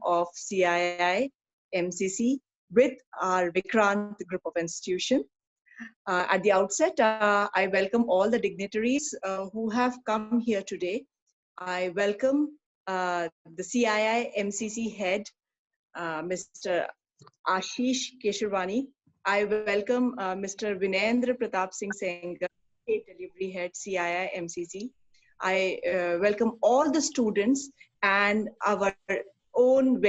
of CII MCC with our Vikrant group of institution. At the outset, I welcome all the dignitaries who have come here today. I welcome the CII MCC head, Mr. Ashish Kesharwani. I welcome Mr. Vinendra Pratap Singh Sengar, State Delivery Head, CII MCC. I welcome all the students and our very own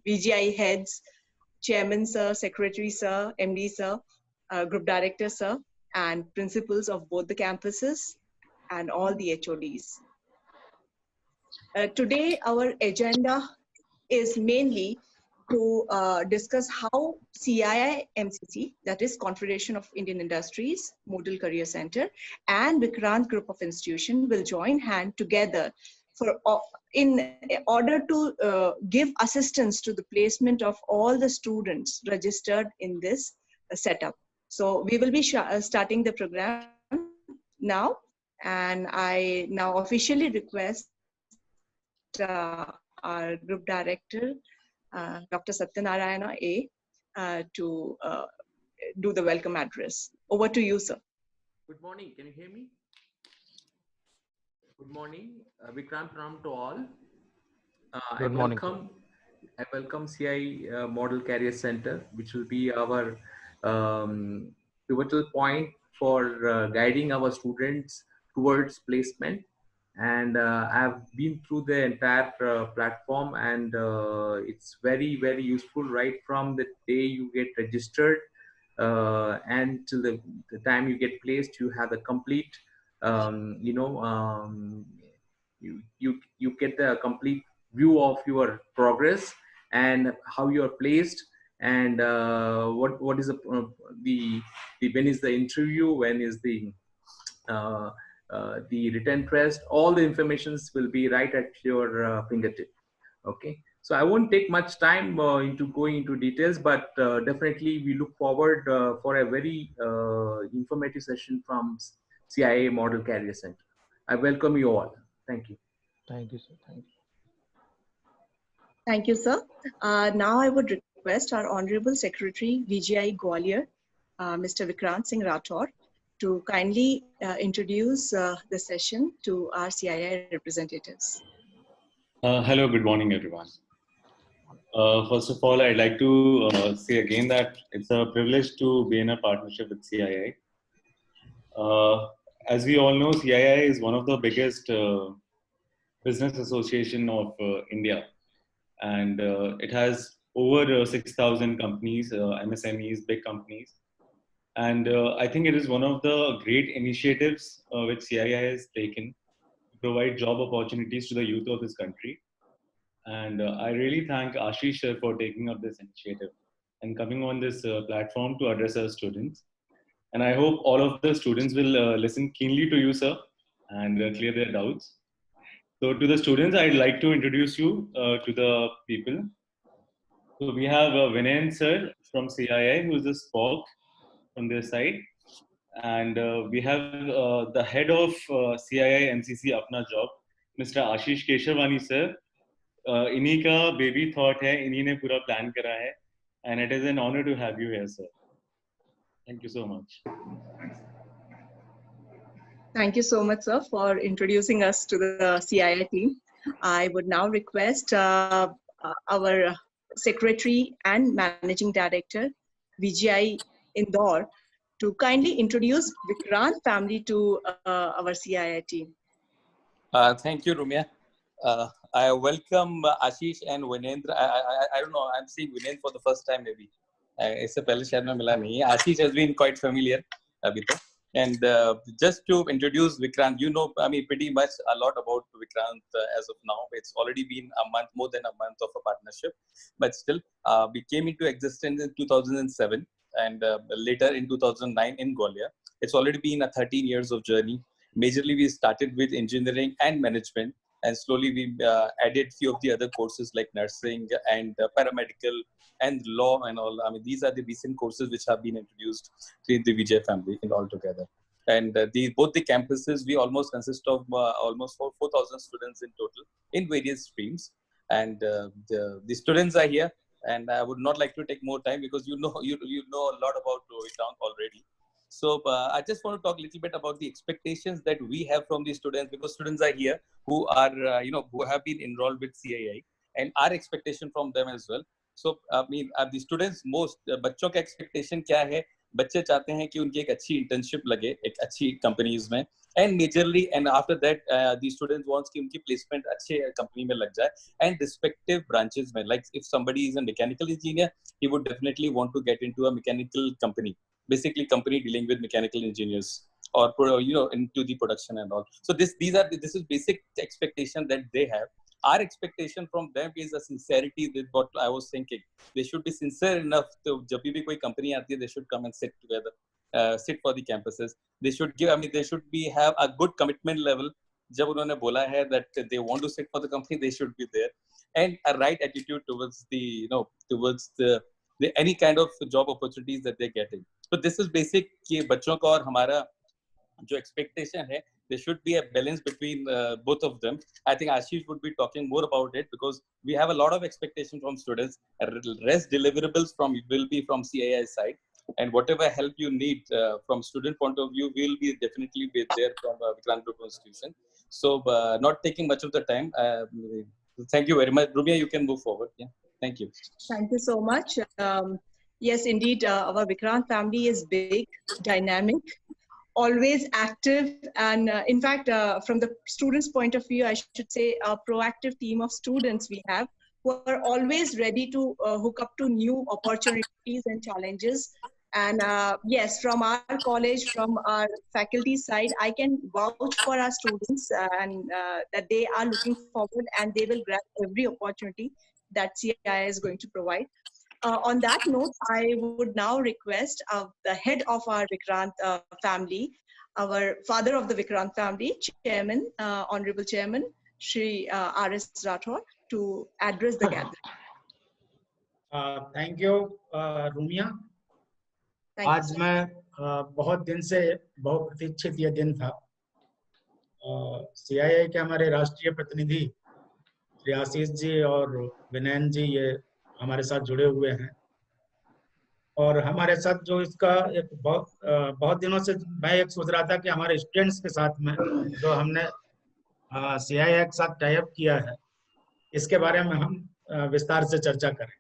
VGI heads, Chairman sir, Secretary sir, MD sir, Group Director sir, and principals of both the campuses and all the HODs. Today, our agenda is mainly to discuss how CII MCC, that is Confederation of Indian Industries, Model Career Center, and Vikrant Group of Institution will join hand together in order to give assistance to the placement of all the students registered in this setup. So we will be starting the program now, and I now officially request our Group Director, Dr. Satyanarayana A, to do the welcome address. Over to you, sir. Good morning. Can you hear me? Good morning. Vikrant Pranam to all. Good morning. I welcome CI Model Career Center, which will be our pivotal point for guiding our students towards placement. And I've been through the entire platform, and it's very, very useful right from the day you get registered and till the time you get placed. You have a complete, you get the complete view of your progress and how you are placed, and what is the when is the interview, when is the written test. All the informations will be right at your fingertip. Okay, so I won't take much time into going into details, but definitely we look forward for a very informative session from CIA Model Career Center. I welcome you all. Thank you. Thank you, sir. Thank you. Thank you, sir. Now I would request our Honorable Secretary, VGI Gwalior, Mr. Vikrant Singh Rathore, to kindly introduce the session to our CII representatives. Hello, good morning, everyone. First of all, I'd like to say again that it's a privilege to be in a partnership with CII. As we all know, CII is one of the biggest business association of India, and it has over 6,000 companies, MSMEs, big companies. And I think it is one of the great initiatives which CII has taken to provide job opportunities to the youth of this country. And I really thank Ashish sir for taking up this initiative and coming on this platform to address our students. And I hope all of the students will listen keenly to you, sir, and clear their doubts. So to the students, I'd like to introduce you to the people. So we have Vinay sir from CII, who is the spoke from their side. And we have the head of CII MCC Apna Job, Mr. Ashish Kesharwani sir. इन्हीं का baby thought है, इन्हीं ने पूरा plan करा है, and it is an honor to have you here, sir. Thank you so much. Thank you so much, sir, for introducing us to the CII team. I would now request our Secretary and Managing Director, VGI Indore, to kindly introduce Vikrant family to our CII team. Thank you, Rumya. I welcome Ashish and Vinendra. I don't know, I'm seeing Vinendra for the first time maybe. इससे पहले शायद मैं मिला नहीं. Ashish has been quite familiar अभी तो. And just to introduce Vikrant, you know, I mean, pretty much a lot about Vikrant as of now. It's already been a month, more than a month of a partnership. But still, we came into existence in 2007 and later in 2009 in Gwalior. It's already been a 13 years of journey. Majorly, we started with engineering and management. And slowly we added few of the other courses like nursing and paramedical and law and all. I mean, these are the recent courses which have been introduced to the Vijay family and all together. And both the campuses, we almost consist of almost 4,000 students in total in various streams. And the students are here. And I would not like to take more time because you know a lot about Rohitank already. So I just want to talk a little bit about the expectations that we have from the students, because students are here who are who have been enrolled with CII, and our expectation from them as well. So I mean the students most बच्चों का expectation क्या है? बच्चे चाहते हैं कि उनकी एक अच्छी internship लगे एक अच्छी companies में, and majorly and after that the students wants कि उनकी placement अच्छे company में लग जाए, and respective branches में, like if somebody is a mechanical engineer, he would definitely want to get into a mechanical company, basically company dealing with mechanical engineers, or into the production and all. So this is basic expectation that they have. Our expectation from them is a sincerity with what I was thinking. They should be sincere enough to, जब भी कोई company आती है, they should come and sit together, sit for the campuses. They should give, they should have a good commitment level. जब उन्होंने बोला है that they want to sit for the company, they should be there, and a right attitude towards towards the any kind of job opportunities that they're getting. So this is basic कि बच्चों का और हमारा जो expectation है, there should be a balance between both of them. I think Ashish would be talking more about it because we have a lot of expectation from students. Rest deliverables will be from CII side, and whatever help you need from student point of view will be definitely be there from Vikrant Group Institution. So not taking much of the time. Thank you very much, Rumia. You can move forward. Yeah, thank you. Thank you so much. Yes, indeed, our Vikrant family is big, dynamic, always active, and in fact, from the students' point of view, I should say a proactive team of students we have who are always ready to hook up to new opportunities and challenges. And yes, from our college, from our faculty side, I can vouch for our students and that they are looking forward and they will grab every opportunity that CII is going to provide. On that note, I would now request the head of our Vikrant family, our father of the Vikrant family, Chairman, Honorable Chairman, Shri R.S. Rathore, to address the gathering. Thank you, Rumia. आज मैं बहुत दिन से बहुत प्रतीक्षित यह दिन था. CII के हमारे राष्ट्रीय प्रतिनिधि श्री आशीष जी और विनयन जी ये हमारे साथ जुड़े हुए हैं, और हमारे साथ जो इसका एक बहुत दिनों से मैं एक सोच रहा था कि हमारे स्टूडेंट्स के साथ में जो हमने CII के साथ टाई अप किया है, इसके बारे में हम विस्तार से चर्चा करें.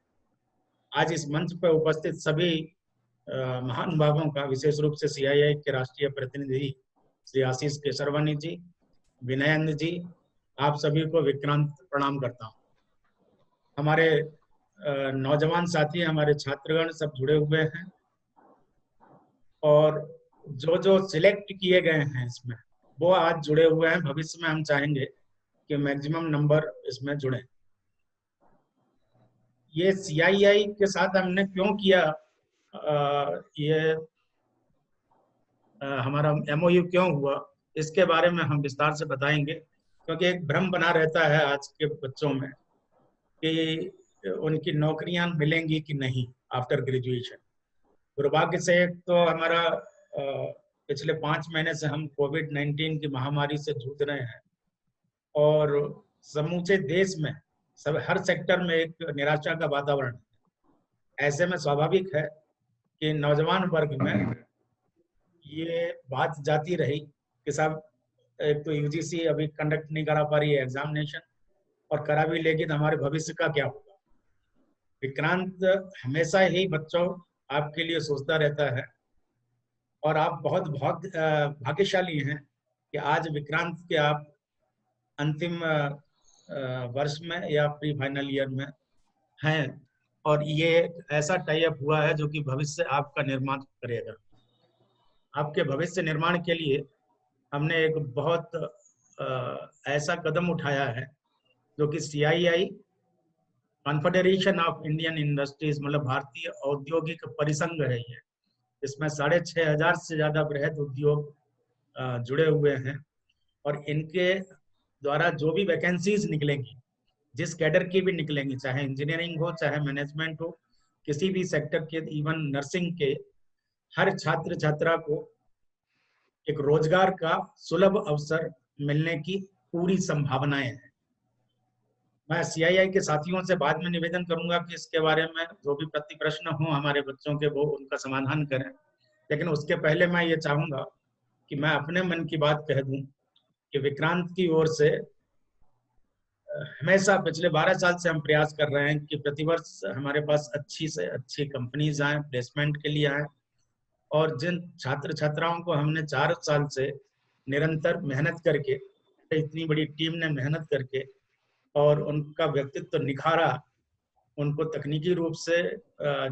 आज इस मंच पर उपस्थित सभी महानुभावों का, विशेष रूप से CII के राष्ट्रीय प्रतिनिधि श्री आशीष केसरवानी जी, विनयन जी, आप सभी को विक्रांत प्रणाम करता हूँ. हमारे नौजवान साथी, हमारे छात्रगण सब जुड़े हुए हैं, और जो सिलेक्ट किए गए हैं इसमें वो आज जुड़े हुए हैं. भविष्य में हम चाहेंगे कि मैक्सिमम नंबर इसमें जुड़े. ये CII के साथ हमने क्यों किया, ये हमारा MOU क्यों हुआ, इसके बारे में हम विस्तार से बताएंगे, क्योंकि एक भ्रम बना रहता है आज के बच्चों में कि उनकी नौकरियां मिलेंगी कि नहीं आफ्टर ग्रेजुएशन. दुर्भाग्य से एक तो हमारा पिछले 5 महीने से हम कोविड-19 की महामारी से जूझ रहे हैं, और समूचे देश में हर सेक्टर में एक निराशा का वातावरण है. ऐसे में स्वाभाविक है कि नौजवान वर्ग में ये बात जाती रही कि साहब एक तो UGC अभी कंडक्ट नहीं करा पा रही है एग्जामिनेशन, और करा भी लेगी तो हमारे भविष्य का क्या होगा. विक्रांत हमेशा ही बच्चों आपके लिए सोचता रहता है, और आप बहुत भाग्यशाली हैं कि आज विक्रांत के आप अंतिम वर्ष में या प्री फाइनल ईयर में हैं, और ये ऐसा टाई अप हुआ है जो कि भविष्य आपका निर्माण करेगा. आपके भविष्य निर्माण के लिए हमने एक बहुत ऐसा कदम उठाया है जो कि CII confederation of Indian industries, मतलब भारतीय औद्योगिक परिसंघ है ये. इसमें 6,500 से ज्यादा बृहद उद्योग जुड़े हुए हैं, और इनके द्वारा जो भी वैकेंसीज निकलेंगी, जिस कैडर की भी निकलेंगी, चाहे इंजीनियरिंग हो, चाहे मैनेजमेंट हो, किसी भी सेक्टर के, इवन नर्सिंग के, हर छात्र छात्रा को एक रोजगार का सुलभ अवसर मिलने की पूरी संभावनाएं हैं। मैं सीआईआई के साथियों से बाद में निवेदन करूंगा कि इसके बारे में जो भी प्रति प्रश्न हो हमारे बच्चों के, वो उनका समाधान करें, लेकिन उसके पहले मैं ये चाहूंगा कि मैं अपने मन की बात कह दूं कि विक्रांत की ओर से हमेशा पिछले 12 साल से हम प्रयास कर रहे हैं कि प्रतिवर्ष हमारे पास अच्छी से अच्छी कंपनीज आए, प्लेसमेंट के लिए आए, और जिन छात्र छात्राओं को हमने 4 साल से निरंतर मेहनत करके, इतनी बड़ी टीम ने मेहनत करके और उनका व्यक्तित्व निखारा, उनको तकनीकी रूप से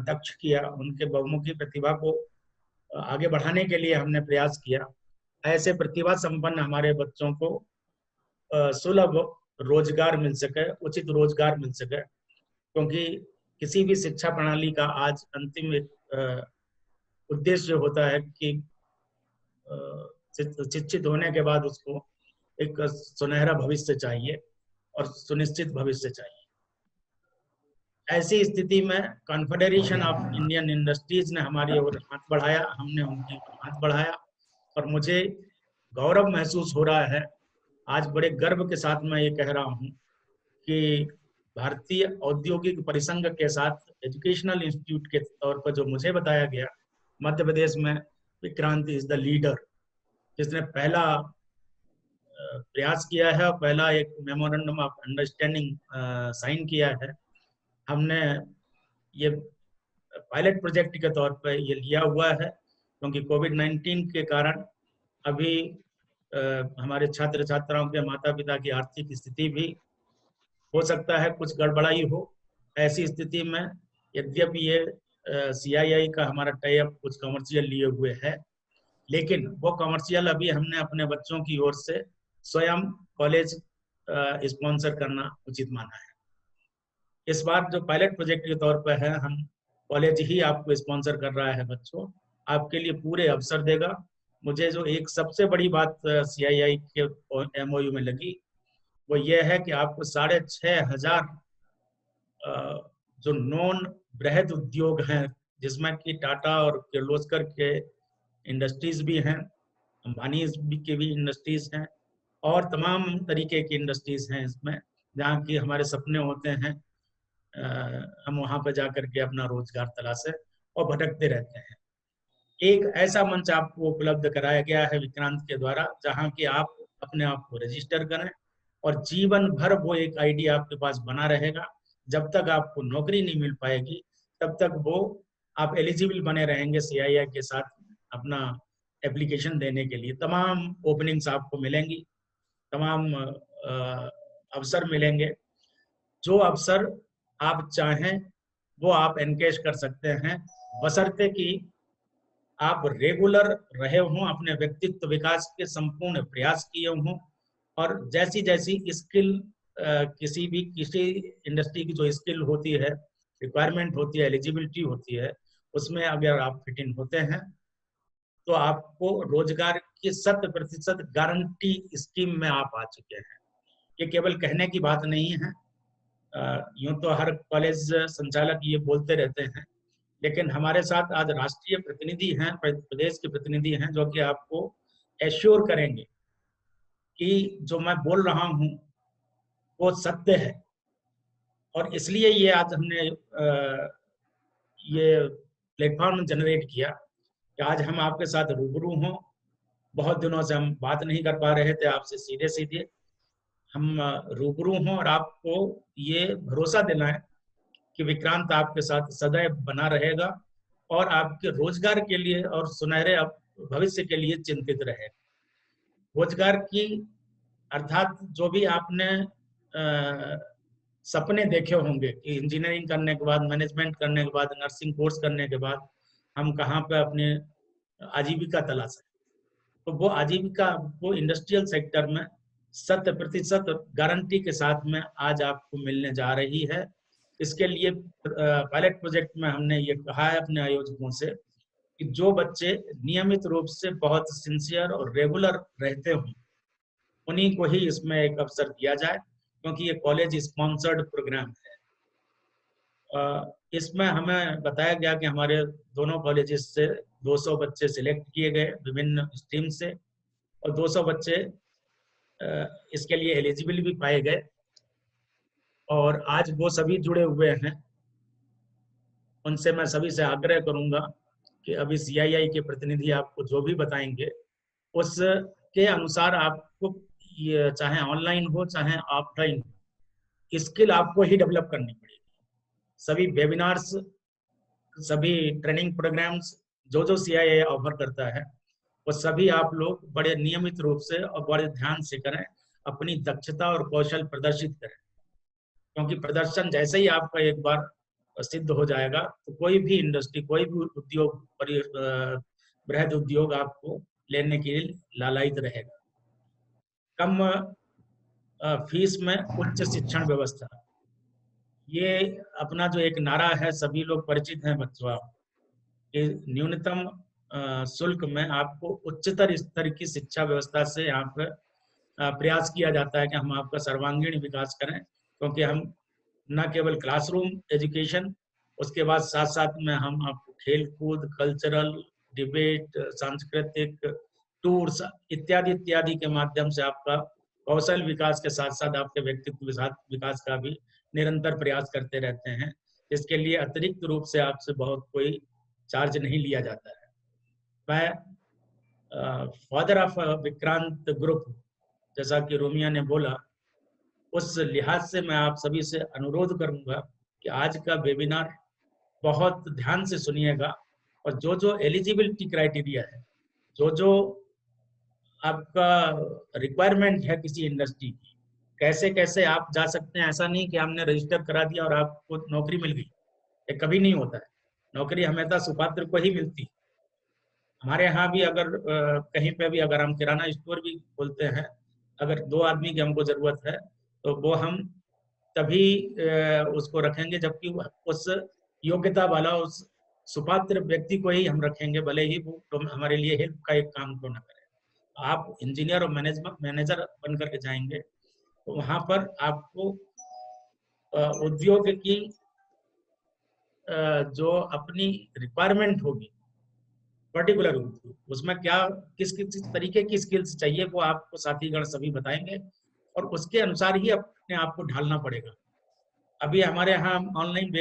दक्ष किया, उनके बहुमुखी प्रतिभा को आगे बढ़ाने के लिए हमने प्रयास किया। ऐसे प्रतिभा संपन्न हमारे बच्चों को सुलभ रोजगार मिल सके, उचित रोजगार मिल सके, क्योंकि किसी भी शिक्षा प्रणाली का आज अंतिम उद्देश्य होता है कि शिक्षित होने के बाद उसको एक सुनहरा भविष्य चाहिए और सुनिश्चित भविष्य चाहिए। ऐसी स्थिति में कॉन्फेडरेशन ऑफ इंडियन इंडस्ट्रीज ने हमारी ओर हाथ बढ़ाया, हमने उनकी ओर हाथ बढ़ाया, और मुझे गौरव महसूस हो रहा है, आज बड़े गर्व के साथ मैं ये कह रहा हूँ कि भारतीय औद्योगिक परिसंघ के साथ एजुकेशनल इंस्टीट्यूट के तौर पर जो मुझे बताया गया, मध्य प्रदेश में विक्रांत इज द लीडर, जिसने पहला प्रयास किया है और पहला एक मेमोरेंडम ऑफ अंडरस्टैंडिंग साइन किया है। हमने ये पायलट प्रोजेक्ट के तौर पर ये लिया हुआ है, क्योंकि कोविड-19 के कारण अभी हमारे छात्र छात्राओं के माता पिता की आर्थिक स्थिति भी हो सकता है कुछ गड़बड़ाई हो। ऐसी स्थिति में यद्यपि ये सीआईआई का हमारा टाई अप कुछ कमर्शियल लिए हुए है, लेकिन वो कमर्शियल अभी हमने अपने बच्चों की ओर से स्वयं कॉलेज स्पॉन्सर करना उचित माना है। इस बार जो पायलट प्रोजेक्ट के तौर पर है, हम कॉलेज ही आपको स्पॉन्सर कर रहा है बच्चों, आपके लिए पूरे अवसर देगा। मुझे जो एक सबसे बड़ी बात सीआईआई के एमओयू में लगी, वो ये है कि आपको 6,500 जो नॉन बृहद उद्योग हैं, जिसमें कि टाटा और किर्लोस्कर के इंडस्ट्रीज भी हैं, अंबानी के भी इंडस्ट्रीज हैं, और तमाम तरीके की इंडस्ट्रीज हैं इसमें, जहाँ की हमारे सपने होते हैं हम वहाँ पर जाकर के अपना रोजगार तलाशें और भटकते रहते हैं। एक ऐसा मंच आपको उपलब्ध कराया गया है विक्रांत के द्वारा, जहाँ की आप अपने आप को रजिस्टर करें और जीवन भर वो एक आईडी आपके पास बना रहेगा। जब तक आपको नौकरी नहीं मिल पाएगी, तब तक वो आप एलिजिबल बने रहेंगे सीआईआई के साथ अपना एप्लीकेशन देने के लिए। तमाम ओपनिंग्स आपको मिलेंगी, तमाम अवसर मिलेंगे। जो अवसर आप चाहें वो आप एनकेश कर सकते हैं, बशर्ते कि आप रेगुलर रहे हों, अपने व्यक्तित्व विकास के संपूर्ण प्रयास किए हों, और जैसी जैसी स्किल किसी इंडस्ट्री की जो स्किल होती है, रिक्वायरमेंट होती है, एलिजिबिलिटी होती है, उसमें अगर आप फिट इन होते हैं तो आपको रोजगार की 100% गारंटी स्कीम में आप आ चुके हैं। ये केवल कहने की बात नहीं है, यूं तो हर कॉलेज संचालक ये बोलते रहते हैं, लेकिन हमारे साथ आज राष्ट्रीय प्रतिनिधि हैं, प्रदेश के प्रतिनिधि हैं, जो कि आपको एश्योर करेंगे कि जो मैं बोल रहा हूं वो सत्य है। और इसलिए ये आज हमने ये प्लेटफॉर्म जनरेट किया कि आज हम आपके साथ रूबरू हों। बहुत दिनों से हम बात नहीं कर पा रहे थे आपसे सीधे सीधे, हम रूबरू हों और आपको ये भरोसा दिलाएं कि विक्रांत आपके साथ सदैव बना रहेगा और आपके रोजगार के लिए और सुनहरे भविष्य के लिए चिंतित रहेगा। रोजगार की अर्थात जो भी आपने सपने देखे होंगे कि इंजीनियरिंग करने के बाद, मैनेजमेंट करने के बाद, नर्सिंग कोर्स करने के बाद हम कहाँ पे अपने आजीविका तलाशें, तो वो आजीविका वो इंडस्ट्रियल सेक्टर में 100% गारंटी के साथ में आज आपको मिलने जा रही है। इसके लिए पायलट प्रोजेक्ट में हमने ये कहा है अपने आयोजकों से कि जो बच्चे नियमित रूप से बहुत सिंसियर और रेगुलर रहते हों, उन्हीं को ही इसमें एक अवसर दिया जाए, क्योंकि ये कॉलेज स्पॉन्सर्ड प्रोग्राम है। इसमें हमें बताया गया कि हमारे दोनों कॉलेजेस से 200 बच्चे सिलेक्ट किए गए विभिन्न स्ट्रीम से, और 200 बच्चे इसके लिए एलिजिबल भी पाए गए, और आज वो सभी जुड़े हुए हैं। उनसे मैं सभी से आग्रह करूंगा कि अभी CII के प्रतिनिधि आपको जो भी बताएंगे उसके अनुसार आपको, ये चाहे ऑनलाइन हो चाहे ऑफलाइन, स्किल आपको ही डेवलप करनी पड़ेगी। सभी वेबिनार्स, सभी ट्रेनिंग प्रोग्राम्स जो CII ऑफर करता है वो सभी आप लोग बड़े नियमित रूप से और बड़े ध्यान से करें, अपनी दक्षता और कौशल प्रदर्शित करें, क्योंकि प्रदर्शन जैसे ही आपका एक बार सिद्ध हो जाएगा तो कोई भी इंडस्ट्री, कोई भी उद्योग, बृहद उद्योग आपको लेने के लिए लालायित रहेगा। कम फीस में उच्च शिक्षण व्यवस्था, ये अपना जो एक नारा है, सभी लोग परिचित हैं बच्चों आप, कि न्यूनतम शुल्क में आपको उच्चतर स्तर की शिक्षा व्यवस्था से यहाँ पर प्रयास किया जाता है कि हम आपका सर्वांगीण विकास करें, क्योंकि हम न केवल क्लासरूम एजुकेशन, उसके बाद साथ साथ में हम आपको खेल कूद, कल्चरल, डिबेट, सांस्कृतिक टूर्स इत्यादि इत्यादि के माध्यम से आपका कौशल विकास के साथ साथ आपके व्यक्तित्व विकास का भी निरंतर प्रयास करते रहते हैं। इसके लिए अतिरिक्त रूप से आपसे बहुत कोई चार्ज नहीं लिया जाता है। मैं फादर ऑफ विक्रांत ग्रुप, जैसा कि रोमिया ने बोला, उस लिहाज से मैं आप सभी से अनुरोध करूंगा कि आज का वेबिनार बहुत ध्यान से सुनिएगा, और जो एलिजिबिलिटी क्राइटेरिया है, जो आपका रिक्वायरमेंट है किसी इंडस्ट्री की, कैसे कैसे आप जा सकते हैं। ऐसा नहीं कि हमने रजिस्टर करा दिया और आपको नौकरी मिल गई, ये कभी नहीं होता है। नौकरी हमेशा सुपात्र को ही मिलती। हमारे यहाँ भी अगर कहीं पे भी अगर हम किराना स्टोर भी खोलते हैं, अगर 2 आदमी की हमको जरूरत है तो वो हम तभी उसको रखेंगे जबकि उस योग्यता वाला, उस सुपात्र व्यक्ति को ही हम रखेंगे, भले ही वो तो हमारे लिए हेल्प का एक काम क्यों ना करे। आप इंजीनियर और मैनेजर बन करके जाएंगे तो वहाँ पर आपको उद्योग की जो अपनी रिक्वायरमेंट होगी पर्टिकुलर, उसमें क्या किस किस तरीके की स्किल्स चाहिए वो आपको साथीगण सभी बताएंगे, और उसके अनुसार ही अपने आप को ढालना पड़ेगा। अभी हमारे यहाँ ऑनलाइन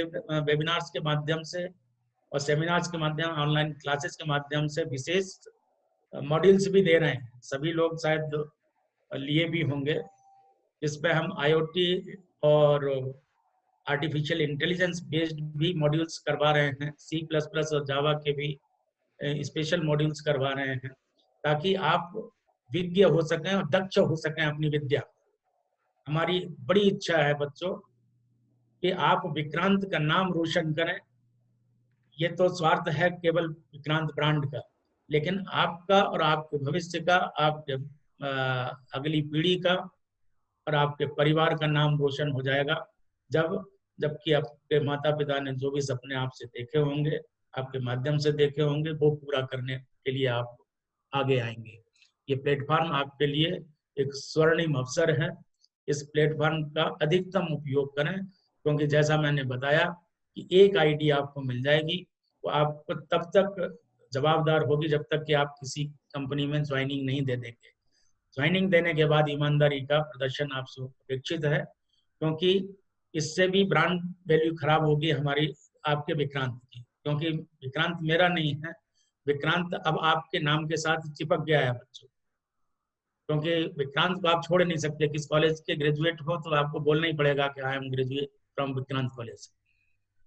वेबिनार्स के माध्यम से और सेमिनार्स के माध्यम, ऑनलाइन क्लासेस के माध्यम से विशेष मॉड्यूल्स भी दे रहे हैं, सभी लोग शायद लिए भी होंगे, जिसपे हम IoT और आर्टिफिशियल इंटेलिजेंस बेस्ड भी मॉड्यूल्स करवा रहे हैं, C++ और जावा के भी स्पेशल मॉड्यूल्स करवा रहे हैं, ताकि आप विज्ञ हो सकें और दक्ष हो सकें अपनी विद्या। हमारी बड़ी इच्छा है बच्चों कि आप विक्रांत का नाम रोशन करें। ये तो स्वार्थ है केवल विक्रांत ब्रांड का, लेकिन आपका और आपके भविष्य का, आपके अगली पीढ़ी का और आपके परिवार का नाम रोशन हो जाएगा जबकि आपके माता पिता ने जो भी सपने आपसे देखे होंगे, आपके माध्यम से देखे होंगे, वो पूरा करने के लिए आप आगे आएंगे। ये प्लेटफॉर्म आपके लिए एक स्वर्णिम अवसर है। इस प्लेटफॉर्म का अधिकतम उपयोग करें, क्योंकि जैसा मैंने बताया कि एक आईडी आपको मिल जाएगी, वो आपको तब तक जवाबदार होगी जब तक कि आप किसी कंपनी में ज्वाइनिंग नहीं दे देंगे। ज्वाइनिंग देने के बाद ईमानदारी का प्रदर्शन आपसे अपेक्षित है, क्योंकि इससे भी ब्रांड वैल्यू खराब होगी हमारी, आपके विक्रांत की, क्योंकि विक्रांत मेरा नहीं है, विक्रांत अब आपके नाम के साथ चिपक गया है बच्चों, क्योंकि विक्रांत को आप छोड़ नहीं सकते। किस कॉलेज के ग्रेजुएट हो तो आपको बोलना ही पड़ेगा कि I am graduate from Vikrant college.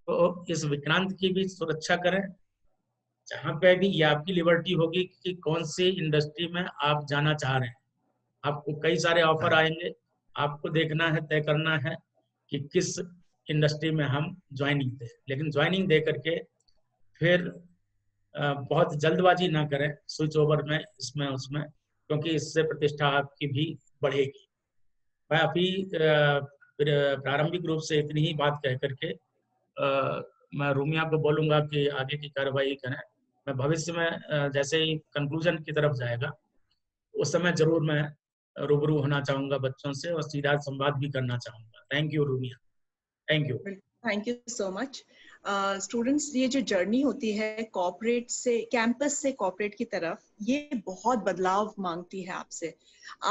तो इस विक्रांत की भी सुरक्षा करें। जहाँ पे भी ये आपकी लिबर्टी होगी कि कौन सी इंडस्ट्री में आप जाना चाह रहे हैं। आपको कई सारे ऑफर आएंगे, आपको देखना है, तय करना है कि किस इंडस्ट्री में हम ज्वाइनिंग दें, लेकिन ज्वाइनिंग दे करके फिर बहुत जल्दबाजी ना करें स्विच ओवर में, इसमें उसमें, क्योंकि इससे प्रतिष्ठा आपकी भी बढ़ेगी। मैं अभी प्रारंभिक रूप से इतनी ही बात कह करके मैं रोमिया को बोलूँगा कि आगे की कार्रवाई करें। मैं भविष्य में जैसे ही कंक्लूजन की तरफ जाएगा उस समय जरूर मैं रूबरू होना चाहूँगा बच्चों से और सीधा संवाद भी करना चाहूँगा। Thank you Romia, thank you. Thank you so much. Students, ये जो जर्नी होती है कॉर्पोरेट से, कैंपस से कॉर्पोरेट की तरफ, ये बहुत बदलाव मांगती है आपसे।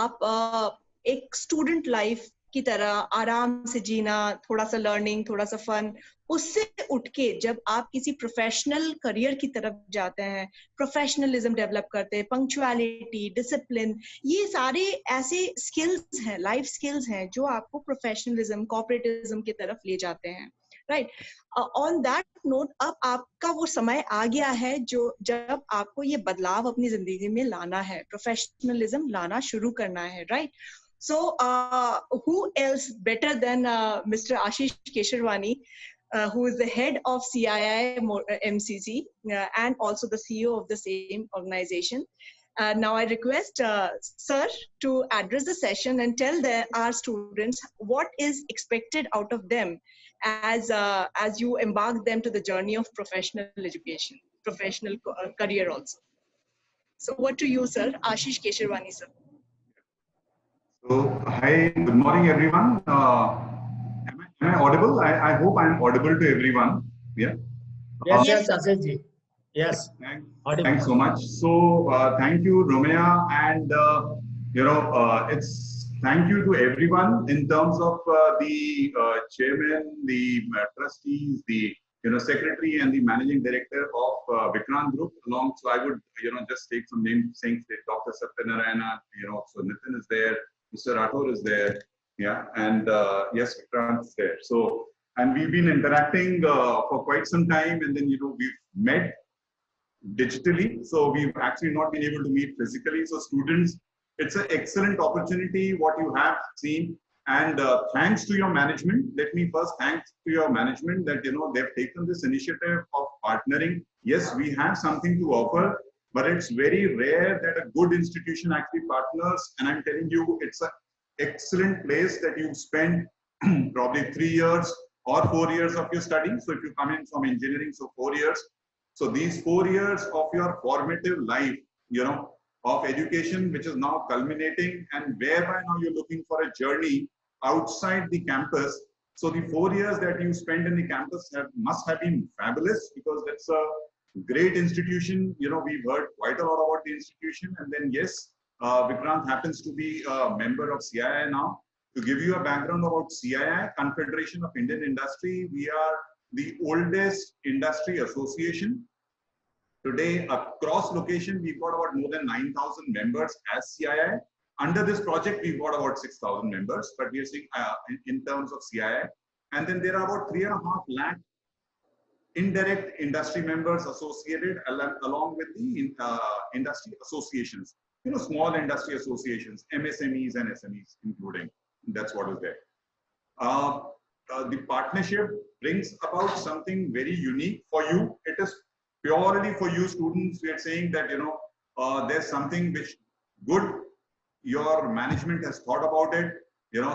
आप एक स्टूडेंट लाइफ की तरह आराम से जीना, थोड़ा सा लर्निंग, थोड़ा सा फन, उससे उठ के जब आप किसी प्रोफेशनल करियर की तरफ जाते हैं, प्रोफेशनलिज्म डेवलप करते हैं, पंक्चुअलिटी, डिसिप्लिन, ये सारे ऐसे स्किल्स हैं, लाइफ स्किल्स हैं जो आपको प्रोफेशनलिज्म, कॉर्पोरेटिज्म की तरफ ले जाते हैं, राइट। ऑन दैट नोट, अब आपका वो समय आ गया है जो जब आपको ये बदलाव अपनी जिंदगी में लाना है, प्रोफेशनलिज्म लाना शुरू करना है, right. So, who else better than Mr. Ashish Kesharwani, who is the head of CII MCC and also the CEO of the same organization. Now I request Sir to address the session and tell our students what is expected out of them as you embark them to the journey of professional education, professional career also. So what to you, Sir? Ashish Kesharwani, sir. So, hi, good morning, everyone. Am I audible? I hope I'm audible to everyone. Yeah. Yes, Ashish ji. Yes. Thanks so much. So, thank you, Romea, and thank you to everyone in terms of the chairman, the trustees, the secretary, and the managing director of Vikrant Group. Along, so I would just take some names, saying Dr. Satyanarayana. So Nitin is there. Mr. Rathore is there, yeah, and yes, Vikrant is there. So, and we've been interacting for quite some time, and then we've met digitally. So we've actually not been able to meet physically. So students, it's an excellent opportunity what you have seen, and thanks to your management. Let me first thank to your management that they've taken this initiative of partnering. Yes, we have something to offer, but it's very rare that a good institution actually partners. And I'm telling you, it's an excellent place that you spend probably 3 years or 4 years of your study. So if you come in from engineering, so 4 years. So these 4 years of your formative life, of education, which is now culminating, and whereby now you're looking for a journey outside the campus. So the 4 years that you spent in the campus must have been fabulous, because that's a great institution. We've heard quite a lot about the institution. And then, yes, Vikrant happens to be a member of CII now. To give you a background about CII, Confederation of Indian Industry, we are the oldest industry association. Today, across location, we've got about more than 9,000 members as CII. Under this project, we've got about 6,000 members, but we are seeing in terms of CII. And then there are about 3.5 lakh indirect industry members associated along with the industry associations, small industry associations, MSMEs and SMEs including. That's what is there. The partnership brings about something very unique for you. It is purely for you students. We are saying that there's something which good your management has thought about it.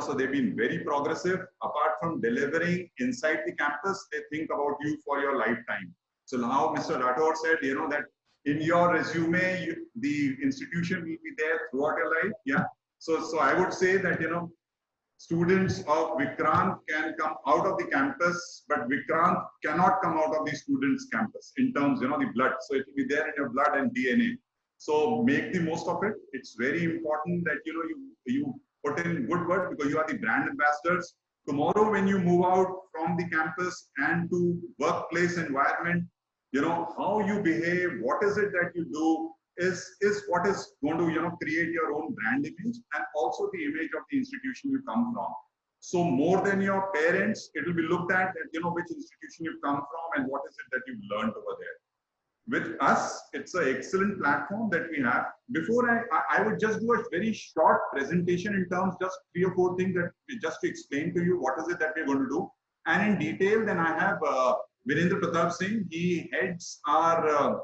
So they've been very progressive. Apart from delivering inside the campus, they think about you for your lifetime. So now Mr. Rathore said, that in your resume, the institution will be there throughout your life. Yeah. So I would say that, students of Vikrant can come out of the campus, but Vikrant cannot come out of the students' campus in terms, the blood. So it will be there in your blood and DNA. So make the most of it. It's very important that, you put in good work, because you are the brand ambassadors. Tomorrow, when you move out from the campus and to workplace environment, how you behave, what is it that you do is what is going to, create your own brand image, and also the image of the institution you come from. So more than your parents, it will be looked at that, which institution you come from and what is it that you've learned over there. With us, it's an excellent platform that we have. Before I would just do a very short presentation in terms, just 3 or 4 things that just to explain to you what is it that we're going to do. And in detail, then I have Virendra Pratap Singh. He heads our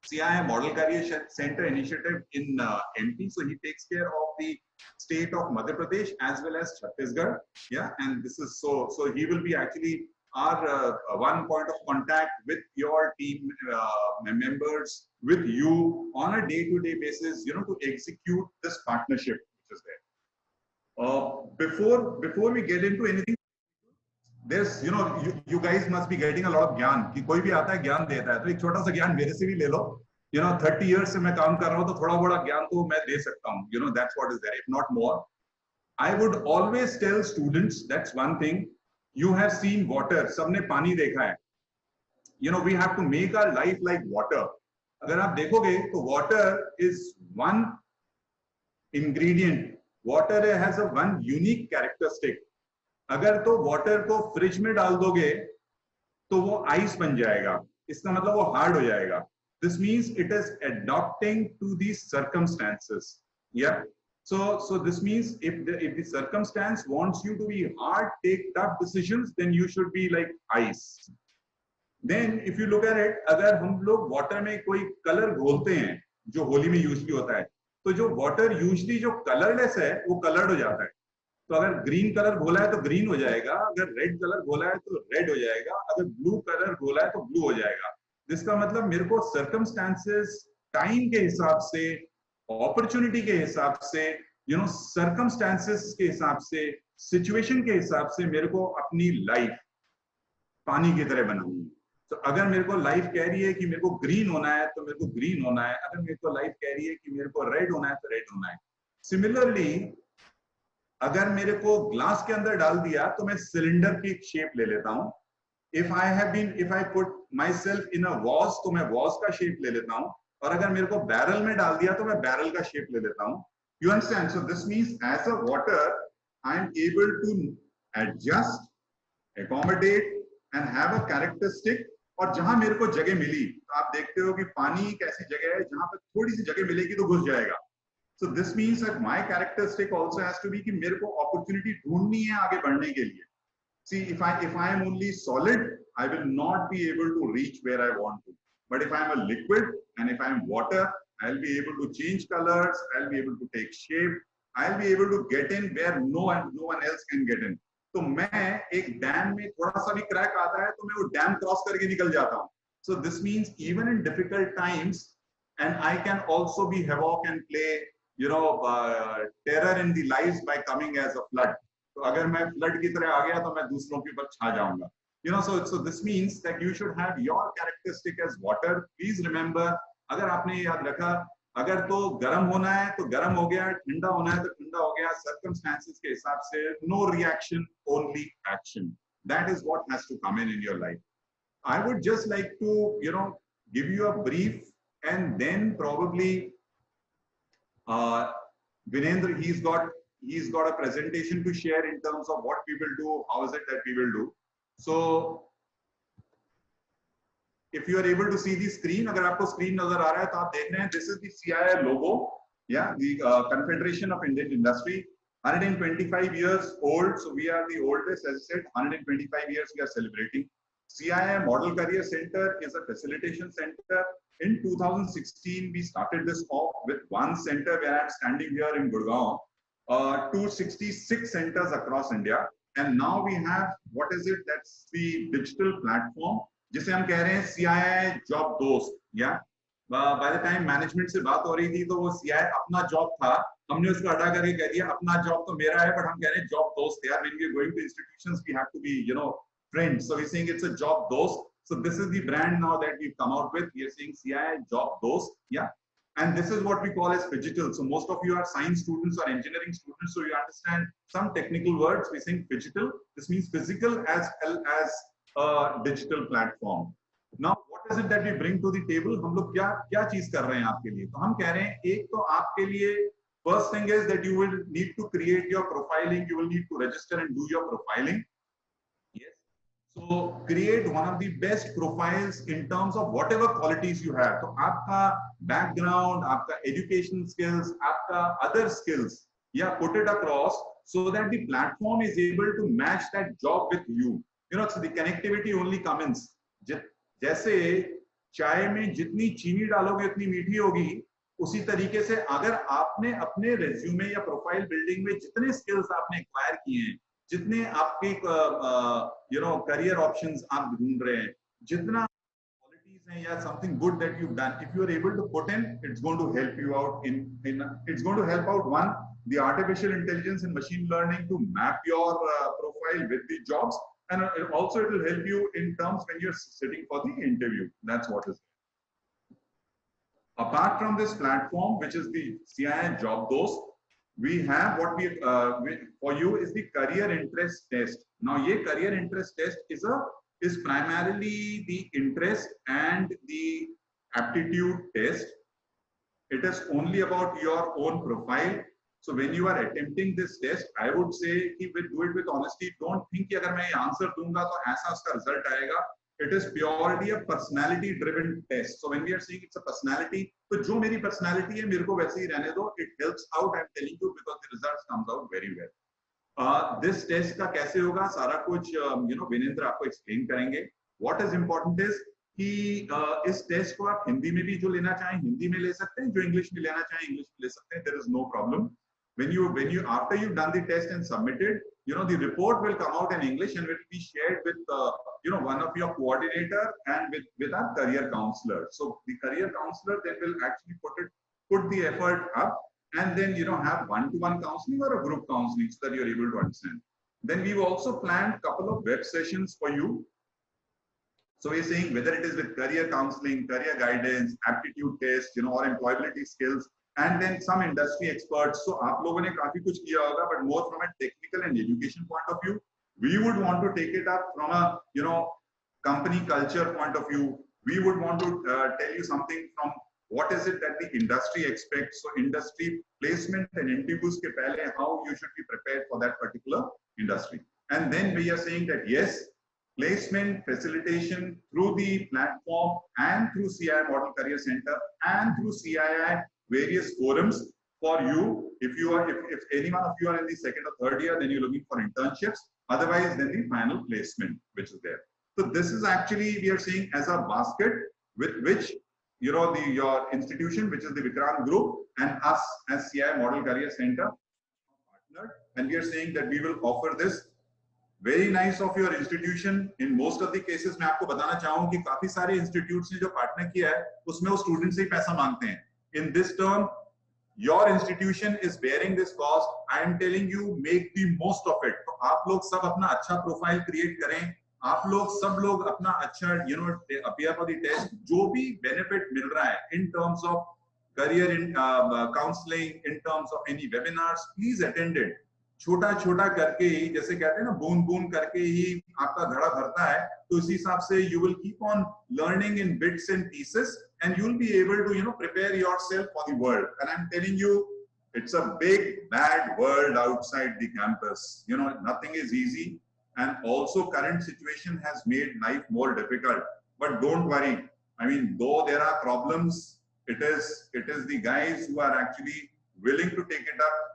CII Model Career Center initiative in MP. So he takes care of the state of Madhya Pradesh as well as Chhattisgarh. Yeah, and this is so he will be actually our one point of contact with your team members, with you on a day-to-day basis, to execute this partnership which is there. Before we get into anything, there's, you know, you guys must be getting a lot of ज्ञान, कि कोई भी आता है ज्ञान देता है, तो एक छोटा सा ज्ञान मेरे से भी ले लो. You know, 30 years से मैं काम कर रहा हूँ, तो थोड़ा बड़ा ज्ञान तो मैं दे सकता हूँ. You know, that's what is there, if not more. I would always tell students, that's one thing. You have seen water, सबने पानी देखा है. You know, we have to make our life like water. अगर आप देखोगे तो water is one ingredient. Water has a one unique characteristic. अगर तो water को फ्रिज में डाल दोगे तो वो आइस बन जाएगा. इसका मतलब वो हार्ड हो जाएगा. This means it is adapting to these circumstances. Yeah. So this means if the circumstance wants you to be hard, take tough decisions, then you should be like ice. Then if you look at it, अगर हम लोग water में कोई color घोलते हैं, जो होली में usually होता है, तो जो water usually जो colorless है, वो colored हो जाता है. तो अगर green color घोला है तो green हो जाएगा, अगर red color घोला है तो red हो जाएगा, अगर blue color घोला है तो blue हो जाएगा. जिसका मतलब मेरे को circumstances, time के हिसाब से, opportunity के हिसाब से, you know, circumstances के हिसाब से, situation के हिसाब से मेरे को अपनी life पानी की तरह बनानी है. तो अगर मेरे को लाइफ कह रही है कि मेरे को ग्रीन होना है तो मेरे को ग्रीन होना है. अगर मेरे को लाइफ कह रही है कि मेरे को रेड होना है तो रेड होना है. सिमिलरली अगर मेरे को ग्लास के अंदर डाल दिया तो मैं सिलेंडर की शेप ले लेता हूं. If I put my self in a was तो मैं वॉज का शेप ले लेता हूं. और अगर मेरे को बैरल में डाल दिया तो मैं बैरल का शेप ले लेता हूं. You understand? So this means as a water I am able to adjust, accommodate and have a characteristic. और जहां मेरे को जगह मिली, तो आप देखते हो कि पानी एक ऐसी जगह है जहां पर थोड़ी सी जगह मिलेगी तो घुस जाएगा. So this means that my characteristic also has to be कि मेरे को अपॉर्चुनिटी ढूंढनी है आगे बढ़ने के लिए. See if I am only solid, I will not be able to reach where I want to. But if I am a liquid and if I am water, I will be able to change colours, I will be able to take shape, I will be able to get in where no one else can get in. तो मैं एक dam में थोड़ा सा भी crack आता है तो मैं वो डैम क्रॉस करके निकल जाता हूं. So this means even in difficult times, and I can also be havoc and play, you know, terror in the lives by coming as a flood. तो अगर मैं फ्लड की तरह आ गया तो मैं दूसरों के ऊपर छा जाऊंगा. You know, so this means that you should have your characteristic as water. Please remember, अगर आपने याद रखा, अगर तो गर्म होना है तो गर्म हो गया, ठंडा होना है तो ठंडा हो गया. सर्कमस्टेंसेस के हिसाब से, no reaction, only action. That is what has to come in your life. I would just like to, you know, give you a brief and then probably Vinendra, he's got a presentation to share in terms of what we will do, how is it that we will do. So if you are able to see the screen, अगर आपको screen नजर आ रहा है तो आप देख रहे हैं, this is the CII logo, yeah, the Confederation of Indian Industry, 125 years old. So we are the oldest, as I said, 125 years we are celebrating. CII Model Career Center is a facilitation center. In 2016, we started this off with one center where I'm standing here in Gurgaon, 266 centers across India. And now we have, what is it? That's the digital platform, जिसे हम कह रहे हैं CII job दोस्त. या by the time management से बात हो रही थी तो वो CII अपना जॉब था, हमने उसको हटा करके कह दिया अपना जॉब तो मेरा है, बट हम कह रहे हैं जॉब दोस्त. यार, when we are going to institutions we have to be, you know, friends. So we're saying it's a job dost. So this is the brand now that we've come out with. We are saying CII job dost. Yeah. And this is what we call as phygital. So most of you are science students or engineering students, so you understand some technical words. We're saying phygital. This means physical as well as a digital platform. Now, what is it that we bring to the table? हम लोग क्या चीज कर रहे हैं आपके लिए? तो हम कह रहे हैं, एक तो आपके लिए first thing is that you will need to create your profiling. You will need to register and do your profiling. Yes. So create one of the best profiles in terms of whatever qualities you have. तो आपका background, आपका education skills, आपका other skills, yeah, put it across so that the platform is able to match that job with you. You know, so the connectivity only comes. जैसे चाय में जितनी चीनी डालोगे उतनी मीठी होगी, उसी तरीके से अगर आपने अपने रेज्यूमे या प्रोफाइल बिल्डिंग में जितने स्किल्स आपने एक्वायर किए हैं, जितने आपके यू नो करियर ऑप्शंस आप ढूंढ रहे हैं, जितना क्वालिटीज हैं या something good that you done, if you are able to put in, it's going to help you out in it's going to help out one, the artificial intelligence and machine learning to map your profile with the jobs. and also it will help you in terms when you're sitting for the interview. That's what is. Apart from this platform, which is the CII Job Dost, we have what we for you is the career interest test. Now, ye career interest test is primarily the interest and the aptitude test. It is only about your own profile. So when you are attempting this test, I would say do it with honesty. Don't think कि अगर मैं ये answer दूंगा तो ऐसा उसका result आएगा. It is purely a personality-driven test. So when we are saying it's a personality, तो जो मेरी personality है मेरे को वैसे ही रहने दो. It helps out. I'm telling you because the results comes out very well. This test का कैसे होगा सारा कुछ विनेंद्र आपको explain करेंगे. What is important is कि इस टेस्ट को आप हिंदी में भी जो लेना चाहें हिंदी में ले सकते हैं, जो इंग्लिश में लेना चाहें इंग्लिश में ले सकते हैं. There is no problem. When you after you've done the test and submitted, the report will come out in English and it will be shared with one of your coordinator and with our career counselor. So the career counselor then will actually put the effort up and then have one-to-one counseling or a group counseling so that you're able to understand. Then we've also planned a couple of web sessions for you. So we're saying whether it is with career counseling, career guidance, aptitude test, or employability skills, and then some industry experts. So आप लोगों ने काफी कुछ किया होगा, but more from a technical and education point of view. We would want to take it up from a company culture point of view. We would want to tell you something from what is it that the industry expects. So industry placement and interviews ke pehle how you should be prepared for that particular industry. And then we are saying that yes, placement facilitation through the platform and through CII Model Career Center and through CII various forums for you. If any one of you are in the second or third year, then you're looking for internships. Otherwise, then the final placement, which is there. So this is actually, we are saying, as a basket with which your institution, which is the Vikrant Group, and us as CII Model Career Center partnered, and we are saying that we will offer this. Very nice of your institution. In most of the cases, मैं आपको बताना चाहूँ कि काफी सारे institutes ने जो partner किया है, उसमें वो students से ही पैसा मांगते हैं. In this term, your institution is bearing this cost. I am telling you, make the most of it. तो आप लोग सब अपना अच्छा profile create करें. आप लोग सब लोग अपना अच्छा appear for the test. जो भी benefit मिल रहा है in terms of career in counseling, in terms of any webinars, please attend it. छोटा छोटा करके ही, जैसे कहते हैं ना, बूंद बूंद करके ही आपका घड़ा भरता है. तो इसी हिसाब से you will keep on learning in bits and pieces and you will be able to prepare yourself for the world. And I'm telling you, it's a big bad world outside the campus. Nothing is easy, and also current situation has made life more difficult. But don't worry. I mean, though there are problems, it is the guys who are actually willing to take it up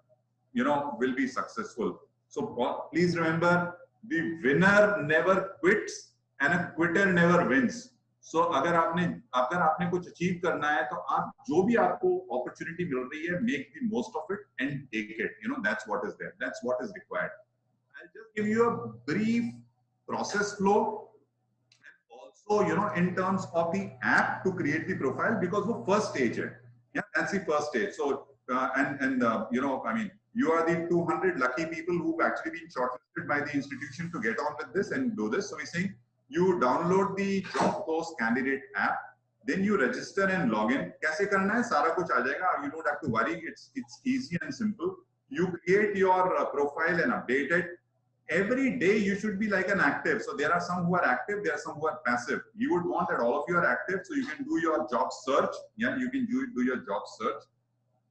will be successful. So please remember, the winner never quits and a quitter never wins. So अगर आपने कुछ achieve करना है, तो आप जो भी आपको opportunity मिल रही है, make the most of it and take it. That's what is there. That's what is required. I'll just give you a brief process flow, and also in terms of the app to create the profile, because वो first stage है. Yeah, that's the first stage. So I mean, you are the 200 lucky people who've actually been shortlisted by the institution to get on with this and do this. So we're saying you download the Job Dost Candidate app, then you register and log in. कैसे करना है? सारा कुछ आ जाएगा. You don't have to worry. It's easy and simple. You create your profile and update it. Every day you should be like an active. So there are some who are active, there are some who are passive. You would want that all of you are active, so you can do your job search. Yeah, you can do your job search.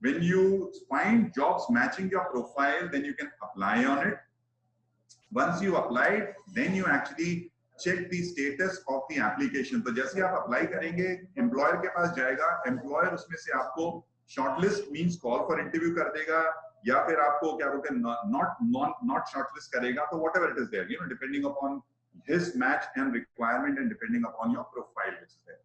When you find jobs matching your profile, then you can apply on it. Once you applied, then you actually check the status of the application. तो जैसे आप apply करेंगे, employer के पास जाएगा, employer उसमें से आपको shortlist means call for interview कर देगा, या फिर आपको क्या बोलते हैं not shortlist करेगा. तो whatever it is there, depending upon his match and requirement and depending upon your profile which is there.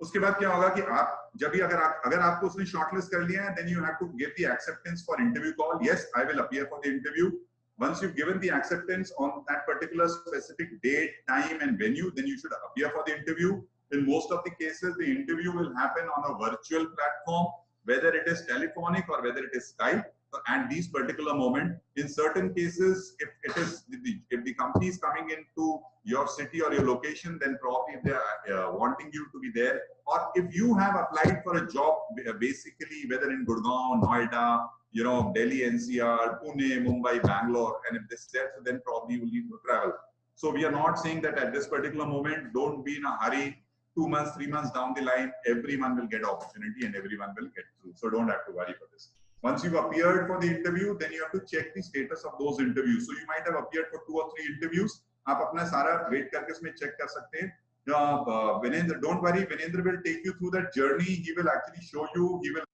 उसके बाद क्या होगा कि आप जब भी अगर आपको उसने शॉर्टलिस्ट कर लिया है, then you have to give the acceptance for interview call. Yes, I will appear for the interview. Once you've given the acceptance on that particular specific date, time and venue, then you should appear for the interview. In most of the cases, the interview will happen on a virtual platform, whether it is telephonic or whether it is Skype. So at these particular moment, in certain cases, if the company is coming into your city or your location, then probably they are wanting you to be there. Or if you have applied for a job, basically whether in Gurgaon, Noida, you know, Delhi, NCR, Pune, Mumbai, Bangalore, and if this set, then probably you will need to travel. So we are not saying that at this particular moment, don't be in a hurry. 2 months, 3 months down the line, everyone will get opportunity and everyone will get through. So don't have to worry for this. Once you've appeared for the interview, then you have to check the status of those interviews. So you might have appeared for 2 or 3 interviews. आप अपना सारा wait करके इसमें check कर सकते हैं. Vinendra, don't worry. Vinendra will take you through that journey. He will actually show you. He will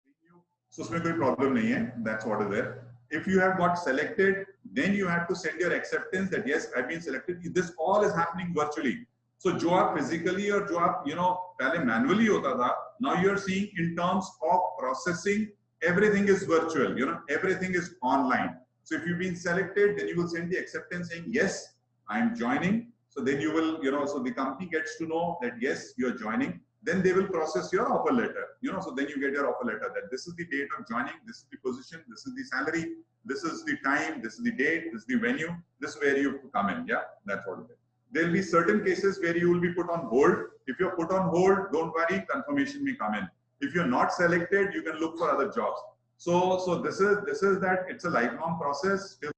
bring you. So उसमें कोई problem नहीं है. That's what is there. If you have got selected, then you have to send your acceptance that yes, I've been selected. This all is happening virtually. So जो आप physically और जो आप पहले manually होता था, now you are seeing in terms of processing, everything is virtual. Everything is online. So if you've been selected, then you will send the acceptance saying yes, I am joining. So then you will, so the company gets to know that yes, you are joining. Then they will process your offer letter. So then you get your offer letter that this is the date of joining, this is the position, this is the salary, this is the time, this is the date, this is the venue, this is where you have to come in. Yeah, that's what it is. There will be certain cases where you will be put on hold. If you're put on hold, don't worry, confirmation may come in. If you're not selected, you can look for other jobs. So this is that it's a lifelong process till you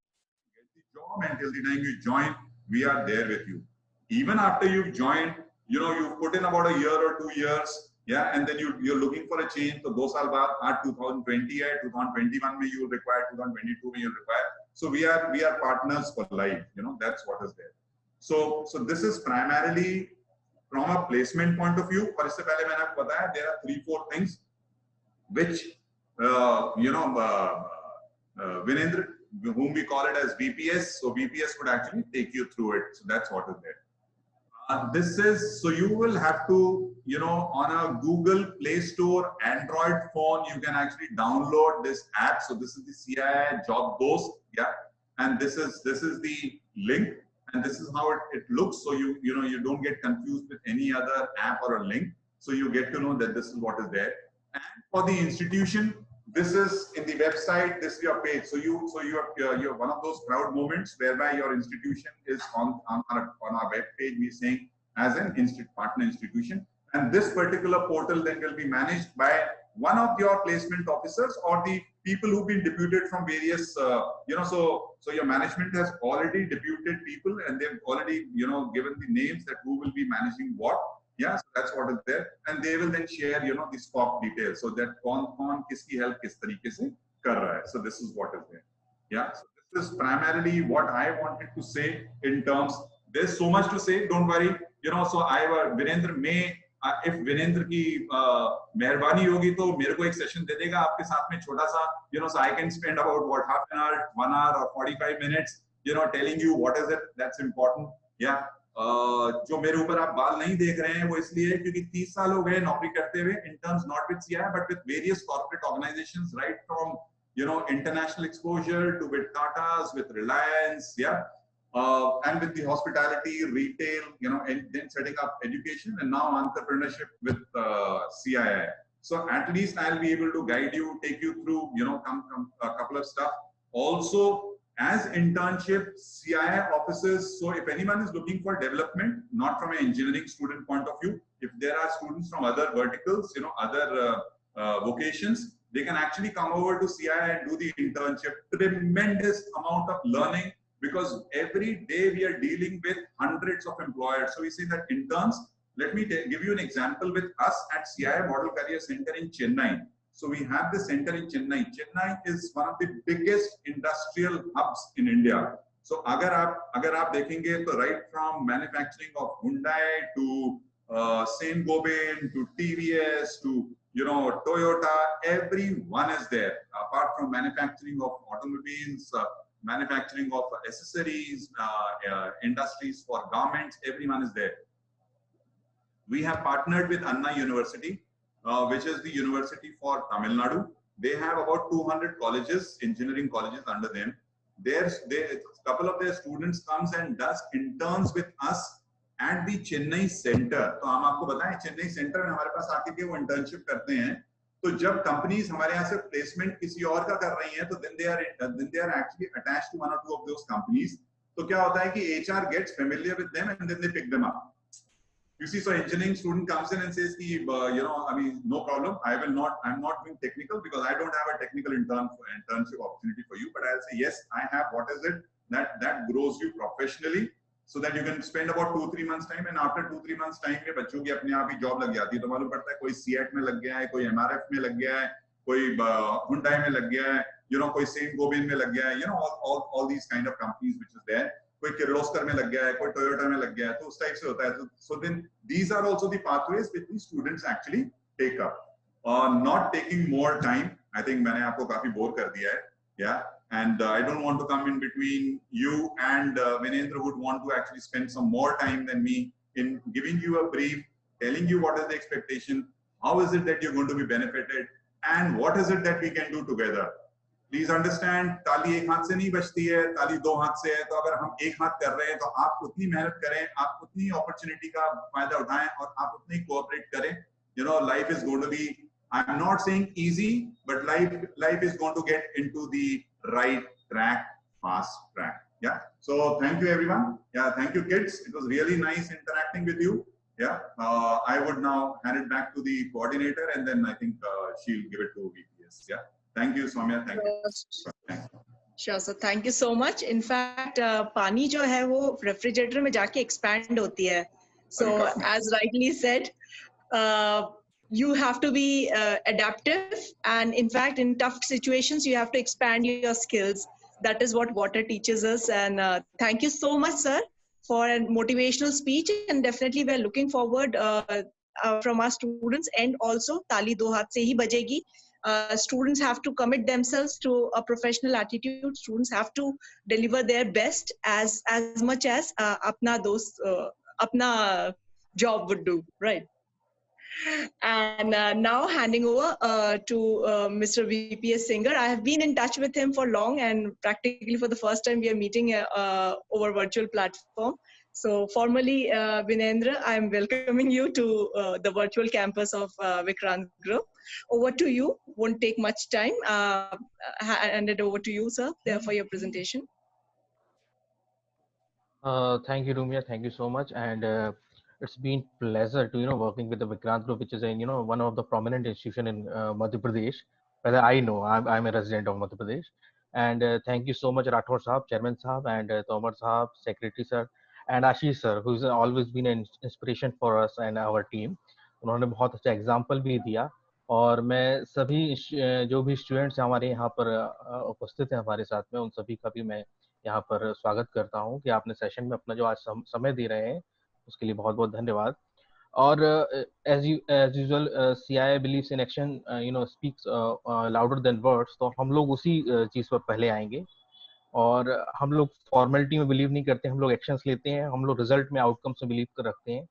get the job and till the time you join, we are there with you. Even after you've joined, you've put in about a year or 2 years, yeah, and then you're looking for a change. So 2 साल बाद 2020 है, 2021 में you will require, 2022 में you will require. So we are partners for life. That's what is there. So this is primarily from a placement point of view. और इससे पहले मैंने आपको बताया there are 3-4 things which Vinendra, whom we call it as VPS. So VPS would actually take you through it. So that's what is there. This is, so you will have to, on a Google Play Store Android phone, you can actually download this app. So this is the CII Job Dost, yeah, and this is the link, and this is how it looks. So you don't get confused with any other app or a link. So you get to know that this is what is there. And for the institution, this is in the website. This is your page. So you're one of those proud moments whereby your institution is on our web page. We're saying as an partner institution, and this particular portal then will be managed by one of your placement officers or the people who've been deputed from various. So your management has already deputed people, and they've already given the names that who will be managing what. Yeah, so that's what is there, and they will then share the scope details, so that कौन किसकी help किस तरीके से कर रहा है. So this is what is there. Yeah, so this is primarily what I wanted to say in terms. There's so much to say. Don't worry. So Vinendra may, if Vinendra की मेहरबानी होगी तो मेरे को एक session दे देगा आपके साथ में छोटा सा. So I can spend about what, half an hour, 1 hour, or 45 minutes, telling you what is it that's important. Yeah. जो मेरे ऊपर आप बाल नहीं देख रहे हैं वो इसलिए क्योंकि 30 साल हो गए नौकरी करते हुए, in terms not with CII but with various corporate organizations, right from international exposure to with Tatas, with Reliance, yeah, and with the hospitality, retail, and then setting up education and now entrepreneurship with CII. So at least I'll be able to guide you, take you through, a couple of stuff. Also, as internship, CII offices, so if anyone is looking for development, not from an engineering student point of view, if there are students from other verticals, other vocations, they can actually come over to CII and do the internship. Tremendous amount of learning, because every day we are dealing with hundreds of employers. So we say that interns, let me give you an example with us at CII Model Career Center in Chennai. So we have the center in Chennai. Chennai is one of the biggest industrial hubs in India. So अगर आप देखेंगे तो right from manufacturing of Hyundai to Saint-Gobain to TVS to Toyota, everyone is there. Apart from manufacturing of automobiles, manufacturing of accessories, industries for garments, everyone is there. We have partnered with Anna University, which is the university for Tamil Nadu. They have about 200 colleges, engineering colleges under them. A couple of their students comes and does interns with us at the Chennai Center. तो हम आपको बताएं Chennai Center में हमारे पास आके के वो internship करते हैं. तो तो जब कंपनीज हमारे यहाँ से प्लेसमेंट किसी और का कर रही हैं तो then they are actually attached to one or two of those companies. तो क्या होता है कि HR gets familiar with them and then they pick them up. You see, so engineering student comes in and says, I mean, no problem. I'm not doing technical because I don't have a technical internship opportunity for you. But I'll say, yes, I have. What is it that grows you professionally, so that you can spend about 2-3 months time, and after 2-3 months time में बच्चों की अपने आप ही job लग जाती है. तो मालूम पड़ता है कोई CAT में लग गया है, कोई MRF में लग गया है, कोई Hyundai में लग गया है, कोई Saint Gobain में लग गया है, all these kind of companies which is there. कोई किर्लोस्कर में लग गया है, कोई टोयोटा में लग गया है, तो उस टाइप से होता है. So then these are also the pathways which the students actually take up. Not taking more time. I think मैंने आपको काफी बोर कर दिया है. Yeah. And I don't want to come in between you and Vinendra would want to actually spend some more time than me in giving you a brief, telling you what is the expectation, how is it that you're going to be benefited, and what is it that we can do together. Please understand, ताली एक हाथ से नहीं बजती है, ताली दो हाथ से है. तो अगर हम एक हाथ कर रहे हैं तो आप उतनी मेहनत करें, आप उतनी अपॉर्चुनिटी का फायदा उठाएं और आप उतनी कोऑपरेट करें. Life is going to be, I'm not saying easy, but life is going to get into the right track, fast track. Yeah. So thank you everyone. Yeah. Thank you kids. It was really nice interacting with you. Yeah. I would now hand it back to the coordinator and then I think she'll give it to VPS. Yeah. Thank you, Soumya. Thank you. Sure, so thank you so much. In fact, पानी जो है वो refrigerator में जाके expand होती है. So as rightly said, you have to be adaptive, and in fact, in tough situations, you have to expand your skills. That is what water teaches us. And thank you so much, sir, for a motivational speech. And definitely, we're looking forward from our students. And also, tali do haath se hi bajegi. Students have to commit themselves to a professional attitude. Students have to deliver their best as much as apna job would do, right? And now handing over to Mr. VPS Singer. I have been in touch with him for long, and practically for the first time we are meeting over virtual platform. So formally, Vinendra, I am welcoming you to the virtual campus of Vikrant Group. Over to you. Won't take much time. Hand it over to you, sir, for your presentation. Thank you, Rumia. Thank you so much. And it's been pleasure to working with the Vikrant Group, which is one of the prominent institution in Madhya Pradesh. Whether I know, I'm a resident of Madhya Pradesh. And thank you so much, Rathore Sahab, Chairman Sahab, and Tomar Sahab, Secretary Sir, and Ashish Sir, who's always been an inspiration for us and our team. उन्होंने बहुत अच्छा example भी दिया. और मैं सभी जो भी स्टूडेंट्स हमारे यहाँ पर उपस्थित हैं हमारे साथ में, उन सभी का भी मैं यहाँ पर स्वागत करता हूँ कि आपने सेशन में अपना जो आज समय दे रहे हैं उसके लिए बहुत बहुत धन्यवाद. और as usual, CII believes in action, speaks louder than words. तो हम लोग उसी चीज़ पर पहले आएंगे. और हम लोग फॉर्मेलिटी में बिलीव नहीं करते, हम लोग एक्शंस लेते हैं, हम लोग रिजल्ट में आउटकम्स में बिलीव कर रखते हैं.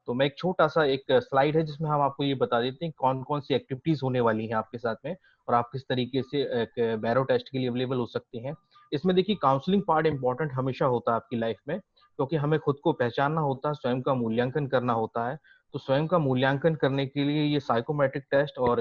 तो मैं एक छोटा सा एक स्लाइड है जिसमें हम आपको ये बता देते हैं कौन कौन सी एक्टिविटीज होने वाली हैं आपके साथ में और आप किस तरीके से एक बैरो टेस्ट के लिए अवेलेबल हो सकते हैं. इसमें देखिए काउंसलिंग पार्ट इंपॉर्टेंट हमेशा होता है आपकी लाइफ में, क्योंकि हमें खुद को पहचानना होता है, स्वयं का मूल्यांकन करना होता है. तो स्वयं का मूल्यांकन करने के लिए ये साइकोमेट्रिक टेस्ट और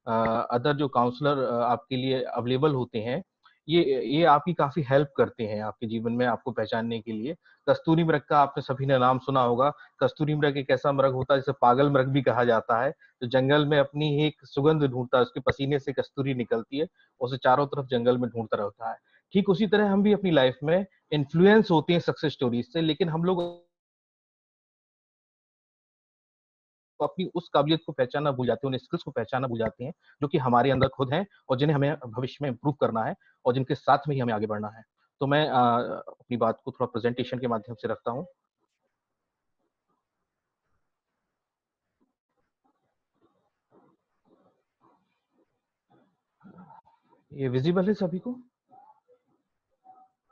अदर जो काउंसलर आपके लिए अवेलेबल होते हैं, ये आपकी काफी हेल्प करते हैं आपके जीवन में आपको पहचानने के लिए. कस्तूरी मृग का आपने सभी ने नाम सुना होगा. कस्तूरी मृग एक ऐसा मृग होता है जिसे पागल मृग भी कहा जाता है, जो जंगल में अपनी एक सुगंध ढूंढता है, उसके पसीने से कस्तूरी निकलती है, उसे चारों तरफ जंगल में ढूंढता रहता है. ठीक उसी तरह हम भी अपनी लाइफ में इन्फ्लुएंस होते हैं सक्सेस स्टोरीज से, लेकिन हम लोग अपनी उस काबिलियत को पहचानना भूल जाते हैं, उन स्किल्स को पहचानना भूल जाते हैं जो कि हमारे अंदर खुद हैं और जिन्हें हमें भविष्य में इम्प्रूव करना है और जिनके साथ में ही हमें आगे बढ़ना है. तो मैं अपनी बात को थोड़ा प्रेजेंटेशन के माध्यम से रखता हूँ. ये विजिबल है सभी को?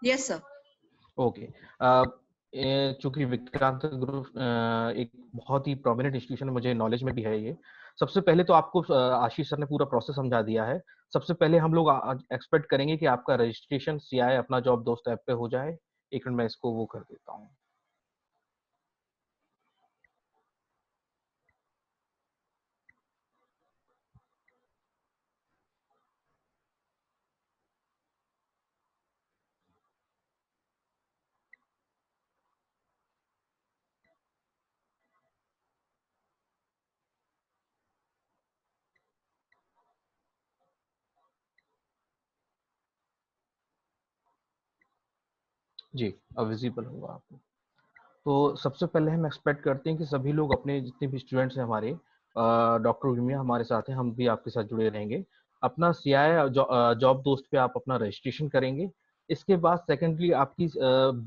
Yes, sir. ओके. चूंकि विक्रांत ग्रुप एक बहुत ही प्रोमिनेंट इंस्टीट्यूशन है, मुझे नॉलेज में भी है ये. सबसे पहले तो आपको आशीष सर ने पूरा प्रोसेस समझा दिया है. सबसे पहले हम लोग एक्सपेक्ट करेंगे कि आपका रजिस्ट्रेशन CII अपना जॉब दोस्त ऐप पे हो जाए. एक मिनट मैं इसको वो कर देता हूँ. जी, विजिबल होगा आपको। तो सबसे पहले हम एक्सपेक्ट करते हैं कि सभी लोग अपने जितने भी स्टूडेंट्स हैं हमारे, डॉक्टर उर्मिया हमारे साथ हैं, हम भी आपके साथ जुड़े रहेंगे। अपना सीआई जॉब दोस्त पे आप अपना रजिस्ट्रेशन करेंगे। इसके बाद सेकेंडली आपकी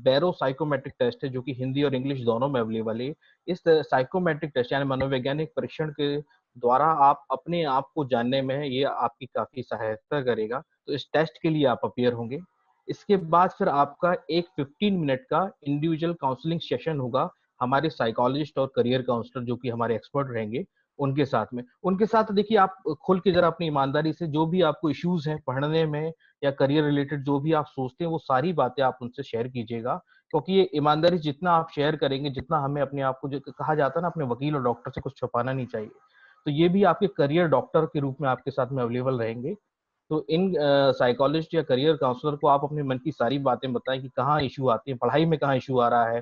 बैरो साइकोमेट्रिक टेस्ट है जो कि हिंदी और इंग्लिश दोनों में अवेलेबल है। इस साइकोमेट्रिक टेस्ट यानी मनोवैज्ञानिक परीक्षण के द्वारा आप अपने आप को जानने में ये आपकी काफी सहायता करेगा। तो इस टेस्ट के लिए आप अपियर होंगे। इसके बाद फिर आपका एक 15 मिनट का इंडिविजुअल काउंसलिंग सेशन होगा हमारे साइकोलॉजिस्ट और करियर काउंसलर जो कि हमारे एक्सपर्ट रहेंगे उनके साथ में। उनके साथ देखिए आप खुल के जरा अपनी ईमानदारी से जो भी आपको इश्यूज हैं पढ़ने में या करियर रिलेटेड जो भी आप सोचते हैं वो सारी बातें आप उनसे शेयर कीजिएगा, क्योंकि ये ईमानदारी जितना आप शेयर करेंगे, जितना हमें अपने आप को जो कहा जाता है ना अपने वकील और डॉक्टर से कुछ छुपाना नहीं चाहिए, तो ये भी आपके करियर डॉक्टर के रूप में आपके साथ में अवेलेबल रहेंगे। तो इन साइकोलॉजिस्ट या करियर काउंसलर को आप अपने मन की सारी बातें बताएं कि कहाँ इशू आती है, पढ़ाई में कहाँ इशू आ रहा है,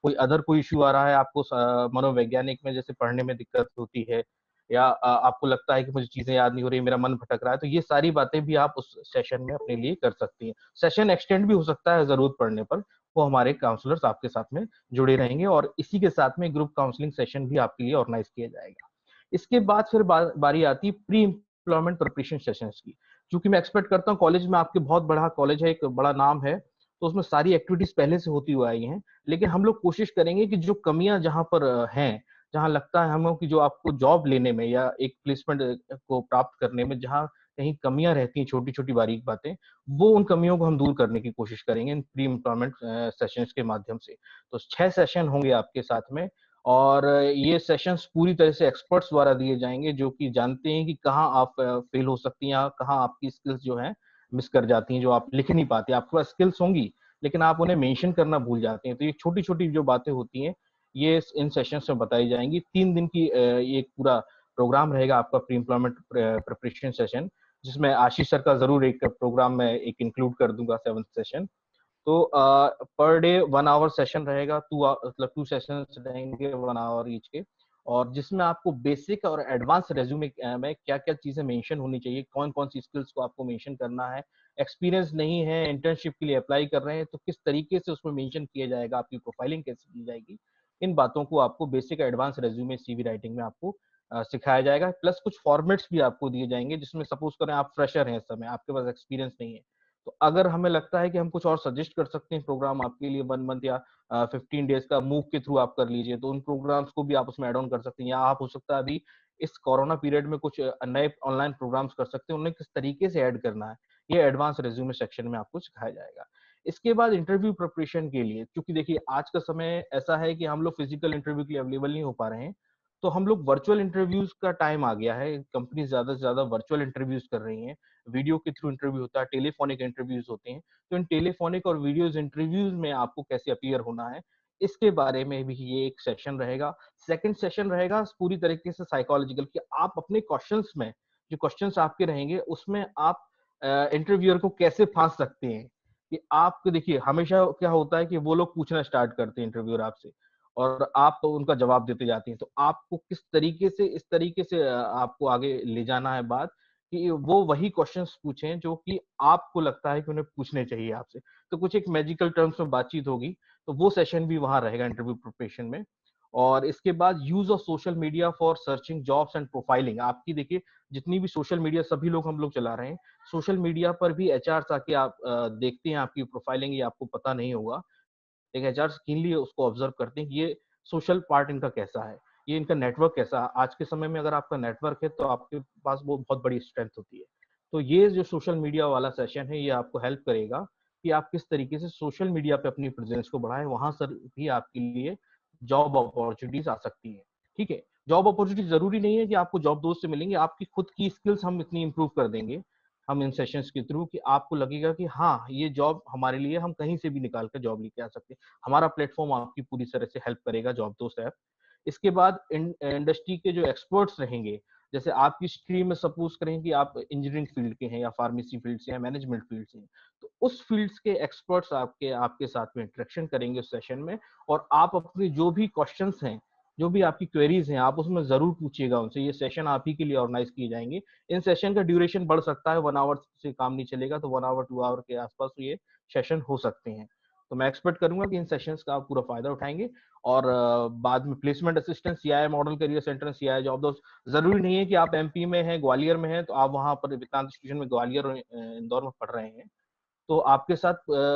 कोई इशू आ रहा है आपको मनोवैज्ञानिक में, जैसे पढ़ने में दिक्कत होती है या आपको लगता है कि मुझे चीजें याद नहीं हो रही, मेरा मन भटक रहा है, तो ये सारी बातें भी आप उस सेशन में अपने लिए कर सकती हैं। सेशन एक्सटेंड भी हो सकता है जरूरत पड़ने पर, वो हमारे काउंसलर्स आपके साथ में जुड़े रहेंगे और इसी के साथ में ग्रुप काउंसलिंग सेशन भी आपके लिए ऑर्गेनाइज किया जाएगा। इसके बाद फिर बारी आती है प्री एम्प्लॉयमेंट प्रिपरेशन सेशंस की। क्योंकि मैं एक्सपेक्ट करता हूँ कॉलेज में आपके बहुत बड़ा कॉलेज है, एक बड़ा नाम है, तो उसमें सारी एक्टिविटीज पहले से होती हुई आई हैं, लेकिन हम लोग कोशिश करेंगे कि जो कमियां जहां पर हैं, जहां लगता है हमें कि जो आपको जॉब लेने में या एक प्लेसमेंट को प्राप्त करने में जहां कहीं कमियां रहती हैं, छोटी छोटी बारीक बातें, वो उन कमियों को हम दूर करने की कोशिश करेंगे इन प्री एम्प्लॉयमेंट सेशंस के माध्यम से। तो 6 सेशन होंगे आपके साथ में और ये सेशंस पूरी तरह से एक्सपर्ट्स द्वारा दिए जाएंगे जो कि जानते हैं कि कहाँ आप फेल हो सकती हैं, कहाँ आपकी स्किल्स जो हैं मिस कर जाती हैं, जो आप लिख नहीं पाते। आपके पास स्किल्स होंगी लेकिन आप उन्हें मेंशन करना भूल जाते हैं। तो ये छोटी छोटी जो बातें होती हैं ये इन सेशंस में बताई जाएंगी। 3 दिन की ये एक पूरा प्रोग्राम रहेगा आपका प्री एम्प्लॉयमेंट प्रिपरेशन सेशन, जिसमें आशीष सर का जरूर एक प्रोग्राम में एक इंक्लूड कर दूंगा 7th सेशन। तो पर डे 1 आवर सेशन रहेगा, मतलब 2 सेशंस रहेंगे 1 आवर ईच के, और जिसमें आपको बेसिक और एडवांस रेज्यूमे में क्या क्या चीजें मेंशन होनी चाहिए, कौन कौन सी स्किल्स को आपको मेंशन करना है, एक्सपीरियंस नहीं है इंटर्नशिप के लिए अप्लाई कर रहे हैं तो किस तरीके से उसमें मेंशन किया जाएगा, आपकी प्रोफाइलिंग कैसे की जाएगी, इन बातों को आपको basic advance resume CV writing में आपको सिखाया जाएगा। प्लस कुछ फॉर्मेट्स भी आपको दिए जाएंगे, जिसमें सपोज करें आप फ्रेशर हैं इस समय, आपके पास एक्सपीरियंस नहीं है, तो अगर हमें लगता है कि हम कुछ और सजेस्ट कर सकते हैं प्रोग्राम आपके लिए 1 मंथ या 15 डेज का मूव के थ्रू आप कर लीजिए, तो उन प्रोग्राम्स को भी आप उसमें ऐड ऑन कर सकते हैं। या आप हो सकता है अभी इस कोरोना पीरियड में कुछ नए ऑनलाइन प्रोग्राम्स कर सकते हैं, उन्हें किस तरीके से ऐड करना है ये एडवांस रेज्यूमे सेक्शन में आपको सिखाया जाएगा। इसके बाद इंटरव्यू प्रिपरेशन के लिए, क्योंकि देखिए आज का समय ऐसा है कि हम लोग फिजिकल इंटरव्यू के लिए अवेलेबल नहीं हो पा रहे हैं, तो हम लोग वर्चुअल इंटरव्यूज का टाइम आ गया है। कंपनी ज्यादा से ज्यादा वर्चुअल इंटरव्यूज कर रही हैं, वीडियो के थ्रू इंटरव्यू होता है, टेलीफोनिक इंटरव्यूज होते हैं। तो इन टेलीफोनिक और वीडियोज इंटरव्यूज में आपको कैसे अपीयर होना है, इसके बारे में भी ये एक सेशन रहेगा। सेकंड सेशन रहेगा पूरी तरीके से साइकोलॉजिकल, कि आप अपने क्वेश्चंस में, जो क्वेश्चंस आपके रहेंगे उसमें आप इंटरव्यूअर को कैसे फांस सकते हैं। कि आपको देखिए हमेशा क्या होता है कि वो लोग पूछना स्टार्ट करते हैं इंटरव्यूअर आपसे, और आप तो उनका जवाब देते जाती हैं, तो आपको किस तरीके से, इस तरीके से आपको आगे ले जाना है बात कि वो वही क्वेश्चंस पूछें जो कि आपको लगता है कि उन्हें पूछने चाहिए आपसे। तो कुछ एक मैजिकल टर्म्स में बातचीत होगी, तो वो सेशन भी वहां रहेगा इंटरव्यू प्रिपरेशन में। और इसके बाद use of social media for searching jobs and profiling. आपकी देखिए जितनी भी सोशल मीडिया सभी लोग हम लोग चला रहे हैं, सोशल मीडिया पर भी एचआर आके आप देखते हैं आपकी प्रोफाइलिंग, ये आपको पता नहीं होगा, एक एचआर कीनली उसको ऑब्जर्व करते हैं कि ये सोशल पार्ट इनका कैसा है, ये इनका नेटवर्क कैसा है। आज के समय में अगर आपका नेटवर्क है तो आपके पास वो बहुत बड़ी स्ट्रेंथ होती है। तो ये जो सोशल मीडिया वाला सेशन है ये आपको हेल्प करेगा कि आप किस तरीके से सोशल मीडिया पे अपनी प्रेजेंस को बढ़ाएं, वहां सर भी आपके लिए जॉब अपॉर्चुनिटीज आ सकती है। ठीक है, जॉब अपॉर्चुनिटी जरूरी नहीं है कि आपको जॉब दोस्त से मिलेंगे, आपकी खुद की स्किल्स हम इतनी इंप्रूव कर देंगे हम इन सेशंस के थ्रू कि आपको लगेगा कि हाँ ये जॉब हमारे लिए, हम कहीं से भी निकाल कर जॉब लेके आ सकते हैं। हमारा प्लेटफॉर्म आपकी पूरी तरह से हेल्प करेगा जॉब दोस्त ऐप। इसके बाद इंडस्ट्री के जो एक्सपर्ट्स रहेंगे, जैसे आपकी स्ट्रीम में सपोज करें कि आप इंजीनियरिंग फील्ड के हैं या फार्मेसी फील्ड से या मैनेजमेंट फील्ड से हैं, तो उस फील्ड्स के एक्सपर्ट्स आपके आपके साथ में इंटरेक्शन करेंगे उस सेशन में, और आप अपनी जो भी क्वेश्चंस हैं, जो भी आपकी क्वेरीज हैं, आप उसमें जरूर पूछिएगा उनसे। ये सेशन आप ही के लिए ऑर्गेनाइज किए जाएंगे। इन सेशन का ड्यूरेशन बढ़ सकता है, 1 आवर से काम नहीं चलेगा, तो 1 आवर 2 आवर के आसपास ये सेशन हो सकते हैं। तो मैं एक्सपेक्ट करूंगा कि इन सेशंस का आप पूरा फायदा उठाएंगे और बाद में placement assistant, CI model career centre, CI job दोस्त, जरूरी नहीं है कि आप एमपी में हैं, ग्वालियर में हैं तो आप वहां पर विक्रांत इंस्टीट्यूशन में ग्वालियर और इंदौर में पढ़ रहे हैं। तो आपके साथ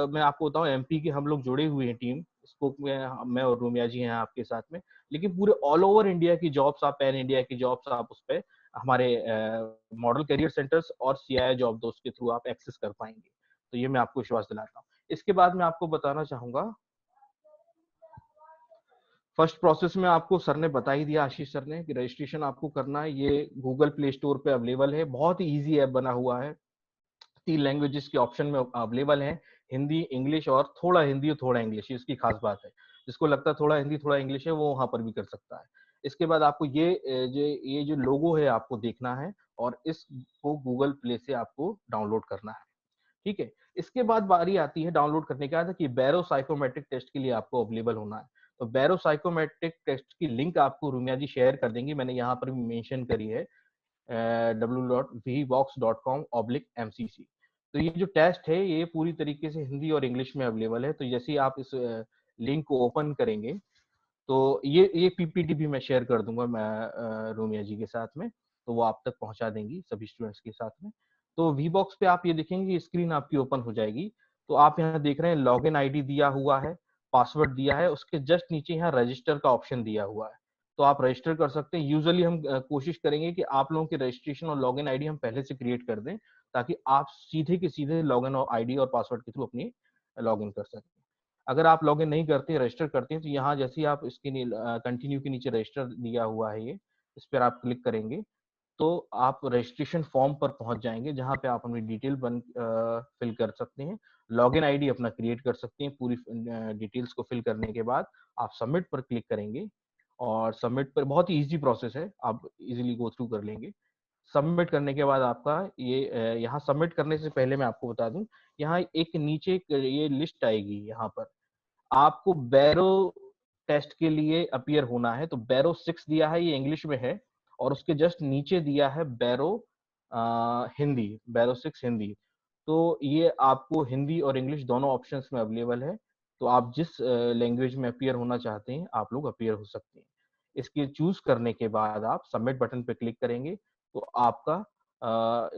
मैं आपको बताऊं एमपी के हम लोग जुड़े हुए हैं टीम स्पोक में, मैं और रूमिया जी हैं आपके साथ में, लेकिन पूरे ऑल ओवर इंडिया की जॉब्स आप, पैन इंडिया की जॉब्स आप उस पर हमारे मॉडल करियर सेंटर्स और सीआई जॉब दोस्त के थ्रू आप एक्सेस कर पाएंगे। तो ये मैं आपको विश्वास दिलाता हूँ। इसके बाद मैं आपको बताना चाहूंगा, फर्स्ट प्रोसेस में आपको सर ने बता ही दिया, आशीष सर ने, कि रजिस्ट्रेशन आपको करना है। ये गूगल प्ले स्टोर पे अवेलेबल है, बहुत ही ईजी ऐप बना हुआ है, 3 लैंग्वेजेस के ऑप्शन में अवेलेबल है, हिंदी, इंग्लिश और थोड़ा हिंदी और थोड़ा इंग्लिश, इसकी खास बात है। जिसको लगता है थोड़ा हिंदी थोड़ा इंग्लिश है वो वहां पर भी कर सकता है। इसके बाद आपको ये जो लोगो है आपको देखना है और इसको गूगल प्ले से आपको डाउनलोड करना है, ठीक है। इसके बाद बारी आती है डाउनलोड करने के बाद कि बैरो साइकोमेट्रिक टेस्ट के लिए आपको अवेलेबल होना है। तो बैरो साइकोमेट्रिक टेस्ट की लिंक आपको रूमिया जी शेयर कर देंगी, मैंने यहाँ पर भी मेंशन करी है, www.vbox.com/mcc। तो ये जो टेस्ट है ये पूरी तरीके से हिंदी और इंग्लिश में अवेलेबल है। तो जैसे ही आप इस लिंक को ओपन करेंगे तो ये पीपीटी भी मैं शेयर कर दूंगा मैं रोमिया जी के साथ में, तो वो आप तक पहुंचा देंगी सभी स्टूडेंट्स के साथ में। तो वी बॉक्स पे आप ये देखेंगे स्क्रीन आपकी ओपन हो जाएगी। तो आप यहाँ देख रहे हैं लॉगिन आईडी दिया हुआ है, पासवर्ड दिया है, उसके जस्ट नीचे यहाँ रजिस्टर का ऑप्शन दिया हुआ है, तो आप रजिस्टर कर सकते हैं। यूजुअली हम कोशिश करेंगे कि आप लोगों की रजिस्ट्रेशन और लॉगिन आईडी हम पहले से क्रिएट कर दें, ताकि आप सीधे के सीधे लॉगिन और आईडी और पासवर्ड के थ्रू अपनी लॉगिन कर सकें। अगर आप लॉगिन नहीं करते, रजिस्टर करते हैं, तो यहाँ जैसे ही आप इसके कंटिन्यू के नीचे रजिस्टर दिया हुआ है ये, इस पर आप क्लिक करेंगे तो आप रजिस्ट्रेशन फॉर्म पर पहुंच जाएंगे, जहां पे आप अपनी डिटेल फिल कर सकते हैं, लॉगिन आईडी अपना क्रिएट कर सकते हैं। पूरी डिटेल्स को फिल करने के बाद आप सबमिट पर क्लिक करेंगे और सबमिट पर, बहुत ही इजी प्रोसेस है, आप इजीली गो थ्रू कर लेंगे। सबमिट करने के बाद आपका ये यहाँ सबमिट करने से पहले मैं आपको बता दूं, यहाँ एक नीचे ये लिस्ट आएगी, यहाँ पर आपको बैरो टेस्ट के लिए अपीयर होना है। तो बैरो 6 दिया है, ये इंग्लिश में है, और उसके जस्ट नीचे दिया है बैरो हिंदी, बैरो 6 हिंदी। तो ये आपको हिंदी और इंग्लिश दोनों ऑप्शंस में अवेलेबल है। तो आप जिस लैंग्वेज में अपीयर होना चाहते हैं आप लोग अपीयर हो सकते हैं। इसके चूज करने के बाद आप सबमिट बटन पे क्लिक करेंगे तो आपका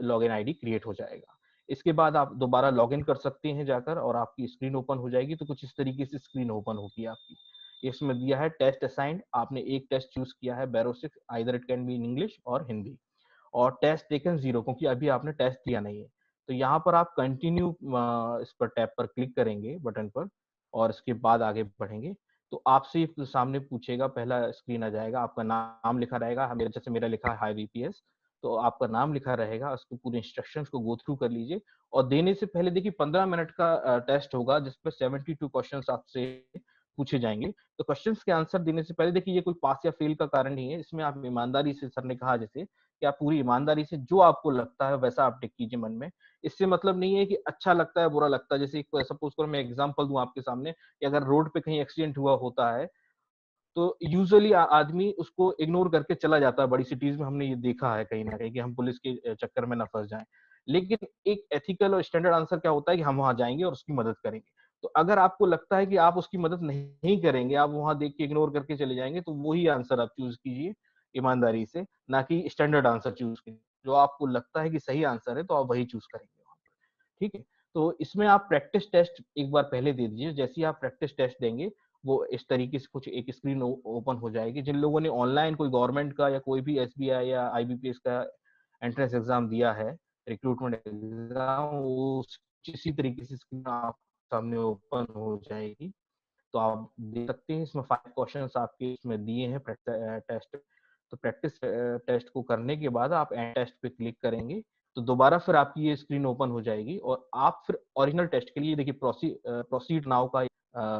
लॉगिन आईडी क्रिएट हो जाएगा। इसके बाद आप दोबारा लॉगिन कर सकते हैं जाकर और आपकी स्क्रीन ओपन हो जाएगी। तो कुछ इस तरीके से स्क्रीन ओपन होगी आपकी। इसमें दिया है टेस्ट असाइंड, आपने एक टेस्ट चूज किया है बैरो 6, either it can be in English और हिंदी, और टेस्ट टेकन 0, क्योंकि अभी आपने टेस्ट दिया नहीं है। तो यहाँ पर आप कंटिन्यू इस पर टैब पर क्लिक करेंगे बटन पर और इसके बाद आगे बढ़ेंगे। तो आपसे सामने पूछेगा, पहला स्क्रीन आ जाएगा, आपका नाम लिखा रहेगा, मेरे जैसे मेरा लिखा है हाई वीपीएस, तो आपका नाम लिखा रहेगा, उसके पूरे इंस्ट्रक्शंस को गो थ्रू कर लीजिए। और देने से पहले देखिए 15 मिनट का टेस्ट होगा जिसपे 72 क्वेश्चंस आपसे पूछे जाएंगे। तो क्वेश्चंस के आंसर देने से पहले देखिए ये कोई पास या फेल का कारण नहीं है, इसमें आप ईमानदारी से, सर ने कहा जैसे कि आप पूरी ईमानदारी से जो आपको लगता है वैसा आप टिक कीजिए मन में। इससे मतलब नहीं है कि अच्छा लगता है बुरा लगता है। जैसे सपोज करो मैं एग्जांपल दूं आपके सामने कि अगर रोड पे कहीं एक्सीडेंट हुआ होता है तो यूजुअली आदमी उसको इग्नोर करके चला जाता है। बड़ी सिटीज में हमने ये देखा है कहीं ना कहीं कि हम पुलिस के चक्कर में ना फंस जाएं। लेकिन एक एथिकल और स्टैंडर्ड आंसर क्या होता है कि हम वहां जाएंगे और उसकी मदद करेंगे। तो अगर आपको लगता है कि आप उसकी मदद नहीं करेंगे, आप वहां देख के इग्नोर करके चले जाएंगे, तो वही आंसर आप चूज कीजिए ईमानदारी से, ना कि स्टैंडर्ड आंसर चूज कीजिए। जो आपको लगता है कि सही आंसर है तो आप वही चूज करेंगे वहां पर, ठीक है। तो इसमें आप प्रैक्टिस टेस्ट एक बार पहले दे दीजिए। जैसे ही आप प्रैक्टिस टेस्ट देंगे वो इस तरीके से कुछ एक स्क्रीन ओपन हो जाएगी। जिन लोगों ने ऑनलाइन कोई गवर्नमेंट का या कोई भी एसबीआई या आईबीपीएस का एंट्रेंस एग्जाम दिया है, रिक्रूटमेंट एग्जाम, वो इसी तरीके से स्क्रीन आप सामने ओपन हो जाएगी। तो आप देख सकते हैं इसमें 5 क्वेश्चंस आपके इसमें दिए हैं टेस्ट। तो प्रैक्टिस टेस्ट को करने के बाद आप एंड टेस्ट पे क्लिक करेंगे तो दोबारा फिर आपकी ये स्क्रीन ओपन हो जाएगी और आप फिर ओरिजिनल टेस्ट के लिए देखिए प्रोसीड नाउ का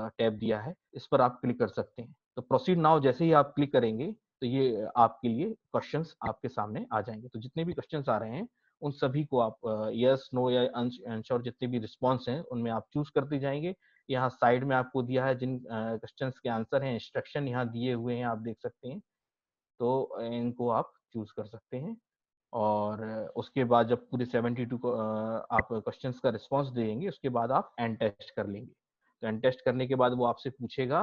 टैब दिया है, इस पर आप क्लिक कर सकते हैं। तो प्रोसीड नाउ जैसे ही आप क्लिक करेंगे तो ये आपके लिए क्वेश्चंस आपके सामने आ जाएंगे। तो जितने भी क्वेश्चंस आ रहे हैं उन सभी को आप यस नो या आंसर जितने भी रिस्पॉन्स हैं उनमें आप चूज करते जाएंगे। यहाँ साइड में आपको दिया है जिन क्वेश्चंस के आंसर हैं, इंस्ट्रक्शन यहाँ दिए हुए हैं, आप देख सकते हैं। तो इनको आप चूज कर सकते हैं और उसके बाद जब पूरे 72 को आप क्वेश्चंस का रिस्पांस देंगे उसके बाद आप एंड टेस्ट कर लेंगे। तो एंड टेस्ट करने के बाद वो आपसे पूछेगा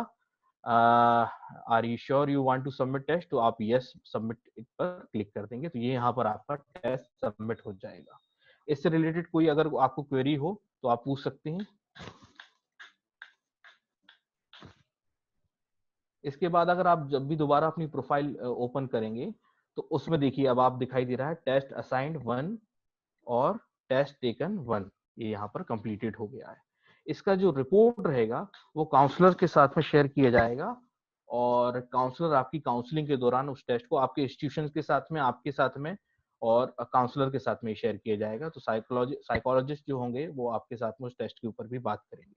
are you sure you want to submit test, तो आप यस सबमिट पर क्लिक कर देंगे, तो ये यहाँ पर आपका टेस्ट सबमिट हो जाएगा। इससे रिलेटेड कोई अगर आपको क्वेरी हो तो आप पूछ सकते हैं। इसके बाद अगर आप जब भी दोबारा अपनी प्रोफाइल ओपन करेंगे तो उसमें देखिए अब आप दिखाई दे रहा है टेस्ट असाइंड 1 और टेस्ट टेकन 1, ये यहाँ पर कंप्लीटेड हो गया है। इसका जो रिपोर्ट रहेगा वो काउंसलर के साथ में शेयर किया जाएगा और काउंसलर आपकी काउंसलिंग के दौरान उस टेस्ट को आपके इंस्टीट्यूशन के साथ में, आपके साथ में और काउंसलर के साथ में शेयर किया जाएगा। तो साइकोलॉजिस्ट जो होंगे वो आपके साथ में उस टेस्ट के ऊपर भी बात करेंगे,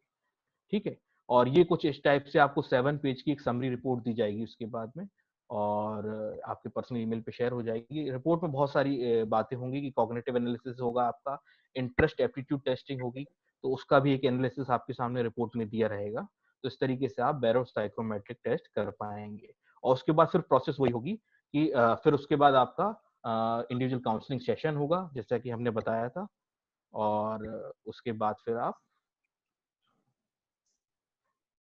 ठीक है। और ये कुछ इस टाइप से आपको 7 पेज की एक समरी रिपोर्ट दी जाएगी उसके बाद में, और आपके पर्सनल ईमेल पे शेयर हो जाएगी। रिपोर्ट में बहुत सारी बातें होंगी कि कॉग्निटिव एनालिसिस होगा, आपका इंटरेस्ट एप्टीट्यूड टेस्टिंग होगी, तो उसका भी एक एनालिसिस आपके सामने रिपोर्ट में दिया रहेगा। तो इस तरीके से आप बैरो साइकोमेट्रिक टेस्ट कर पाएंगे। और उसके बाद फिर प्रोसेस वही होगी कि फिर उसके बाद आपका इंडिविजुअल काउंसलिंग सेशन होगा जैसा कि हमने बताया था, और उसके बाद फिर आप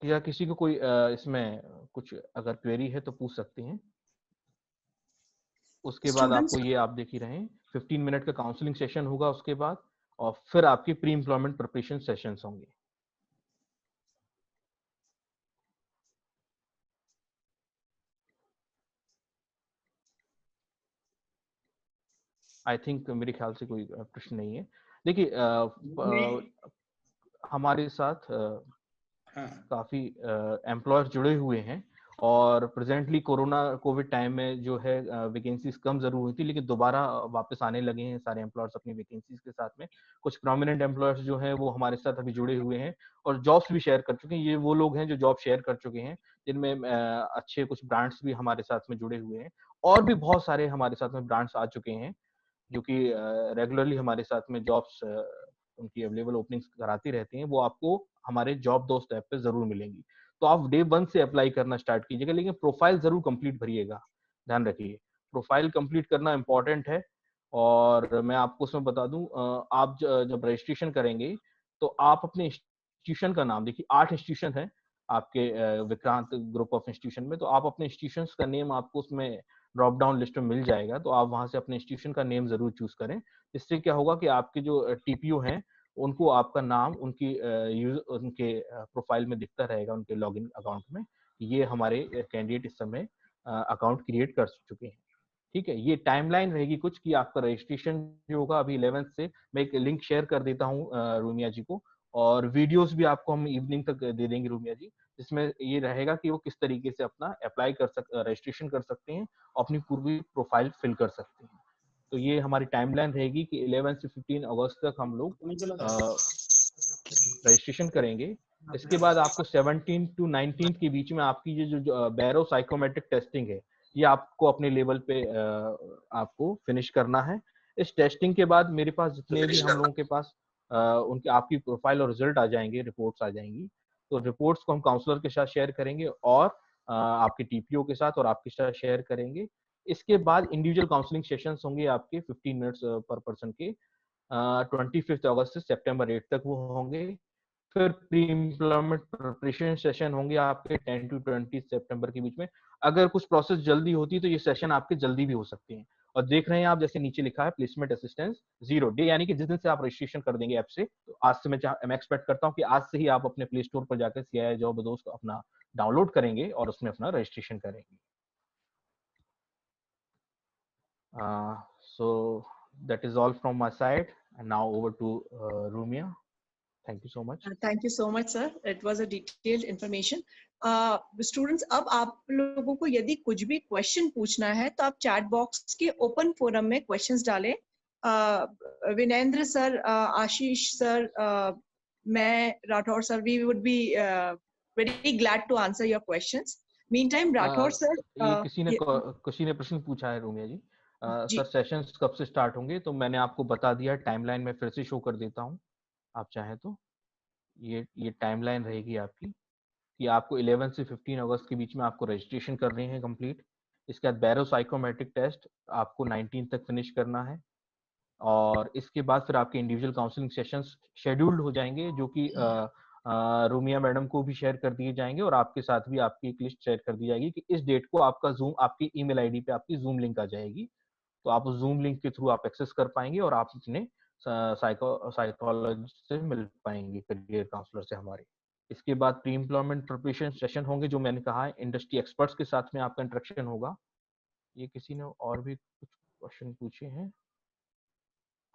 या किसी को कोई इसमें कुछ अगर क्वेरी है तो पूछ सकते हैं। उसके बाद Students, आपको ये आप देख ही रहे हैं 15 मिनट का काउंसलिंग सेशन होगा उसके बाद, और फिर आपकी प्री एम्प्लॉयमेंट प्रिपरेशन सेशंस होंगे। आई थिंक मेरे ख्याल से कोई प्रश्न नहीं है। देखिए हमारे साथ काफी एम्प्लॉयर्स जुड़े हुए हैं, और प्रेजेंटली कोरोना कोविड टाइम में जो है वैकेंसीज कम जरूर हुई थी, लेकिन दोबारा वापस आने लगे हैं सारे एम्प्लॉयर्स अपनी वैकेंसीज के साथ में। कुछ प्रोमिनेंट एम्प्लॉयर्स जो हैं वो हमारे साथ अभी जुड़े हुए हैं और जॉब्स भी शेयर कर चुके हैं। ये वो लोग हैं जो जॉब शेयर कर चुके हैं, जिनमें अच्छे कुछ ब्रांड्स भी हमारे साथ में जुड़े हुए हैं, और भी बहुत सारे हमारे साथ में ब्रांड्स आ चुके हैं जो कि रेगुलरली हमारे साथ में जॉब्स उनकी अवेलेबल ओपनिंग्स कराती रहती हैं। वो आपको हमारे जॉब दोस्त ऐप पे जरूर मिलेंगी। तो आप डे 1 से अप्लाई करना स्टार्ट कीजिएगा, लेकिन प्रोफाइल जरूर कंप्लीट भरिएगा, ध्यान रखिए प्रोफाइल कंप्लीट करना इंपॉर्टेंट है। और मैं आपको उसमें बता दूं, आप जब रजिस्ट्रेशन करेंगे तो आप अपने इंस्टीट्यूशन का नाम देखिए, 8 इंस्टीट्यूशन है आपके विक्रांत ग्रुप ऑफ इंस्टीट्यूशन में, तो आप अपने इंस्टीट्यूशन का नेम आपको उसमें ड्रॉप डाउन लिस्ट में मिल जाएगा, तो आप वहां से अपने इंस्टीट्यूशन का नेम जरूर चूज करें। इससे क्या होगा कि आपके जो टीपीओ हैं उनको आपका नाम उनके प्रोफाइल में दिखता रहेगा, उनके लॉगिन अकाउंट में, ये हमारे कैंडिडेट इस समय अकाउंट क्रिएट कर चुके हैं, ठीक है। ये टाइमलाइन रहेगी कुछ कि आपका रजिस्ट्रेशन जो होगा अभी 11 से, मैं एक लिंक शेयर कर देता हूँ रूमिया जी को, और वीडियोस भी आपको हम इवनिंग तक दे देंगे रूमिया जी, जिसमें ये रहेगा कि वो किस तरीके से अपना रजिस्ट्रेशन कर सकते हैं, अपनी पूरी प्रोफाइल फिल कर सकते हैं। तो ये हमारी टाइमलाइन रहेगी कि 11 से 15 अगस्त तक हम लोग रजिस्ट्रेशन करेंगे। इसके बाद आपको 17 टू 19 के बीच में आपकी ये जो बैरो साइकोमेट्रिक टेस्टिंग है, ये आपको अपने लेवल पे आपको फिनिश करना है। इस टेस्टिंग के बाद मेरे पास जितने भी हम लोगों के पास उनके आपकी प्रोफाइल और रिजल्ट आ जाएंगे, रिपोर्ट्स आ जाएंगी, तो रिपोर्ट्स को हम काउंसलर के साथ शेयर करेंगे और आपके टीपीओ के साथ और आपके साथ शेयर करेंगे। इसके बाद इंडिविजुअल काउंसलिंग सेशंस होंगे आपके 15 मिनट्स पर पर्सन के, 25 अगस्त से सितंबर 8 तक वो होंगे। फिर प्री एम्प्लॉयमेंट प्रिपरेशन सेशन होंगे आपके 10 टू 20 सितंबर के बीच में। अगर कुछ प्रोसेस जल्दी होती है तो ये सेशन आपके जल्दी भी हो सकते हैं। और देख रहे हैं आप जैसे नीचे लिखा है प्लेसमेंट असिस्टेंस 0 डे, यानी कि जिस दिन से आप रजिस्ट्रेशन कर देंगे ऐप से, तो आज से मैं एक्सपेक्ट करता हूँ कि आज से ही आप अपने प्ले स्टोर पर जाकर CII जॉब दोस्त अपना डाउनलोड करेंगे और उसमें अपना रजिस्ट्रेशन करेंगे। So that is all from my side, and now over to Rumia. Thank you so much. Thank you so much, sir. It was a detailed information. Students, अब आप लोगों को यदि कुछ भी क्वेश्चन पूछना है तो आप चैट बॉक्स के ओपन फोरम में क्वेश्चंस डालें। विनेंद्र सर, आशीष सर, मैं, Rathore sir, we would be very glad to answer your questions. Meantime, Rathore sir, ये किसी ने प्रश्न पूछा है रूमिया जी, सर सेशंस कब से स्टार्ट होंगे? तो मैंने आपको बता दिया, टाइमलाइन में फिर से शो कर देता हूँ, आप चाहें तो। ये टाइमलाइन रहेगी आपकी कि आपको 11 से 15 अगस्त के बीच में आपको रजिस्ट्रेशन करनी है कंप्लीट। इसके बाद बैरो साइकोमेट्रिक टेस्ट आपको 19 तक फिनिश करना है, और इसके बाद फिर आपके इंडिविजुअल काउंसलिंग सेशंस शेड्यूल्ड हो जाएंगे, जो कि रूमिया मैडम को भी शेयर कर दिए जाएंगे और आपके साथ भी आपकी एक लिस्ट शेयर कर दी जाएगी कि इस डेट को आपका जूम आपकी ईमेल आईडी पे आपकी जूम लिंक आ जाएगी, तो आप उस जूम लिंक के थ्रू आप एक्सेस कर पाएंगे और आप अपने साइकोलॉजिस्ट से मिल पाएंगे, करियर काउंसलर से हमारे। इसके बाद प्री एम्प्लॉयमेंट प्रिपरेशन सेशन होंगे, जो मैंने कहा है इंडस्ट्री एक्सपर्ट्स के साथ में आपका इंटरेक्शन होगा। ये किसी ने और भी कुछ क्वेश्चन पूछे हैं?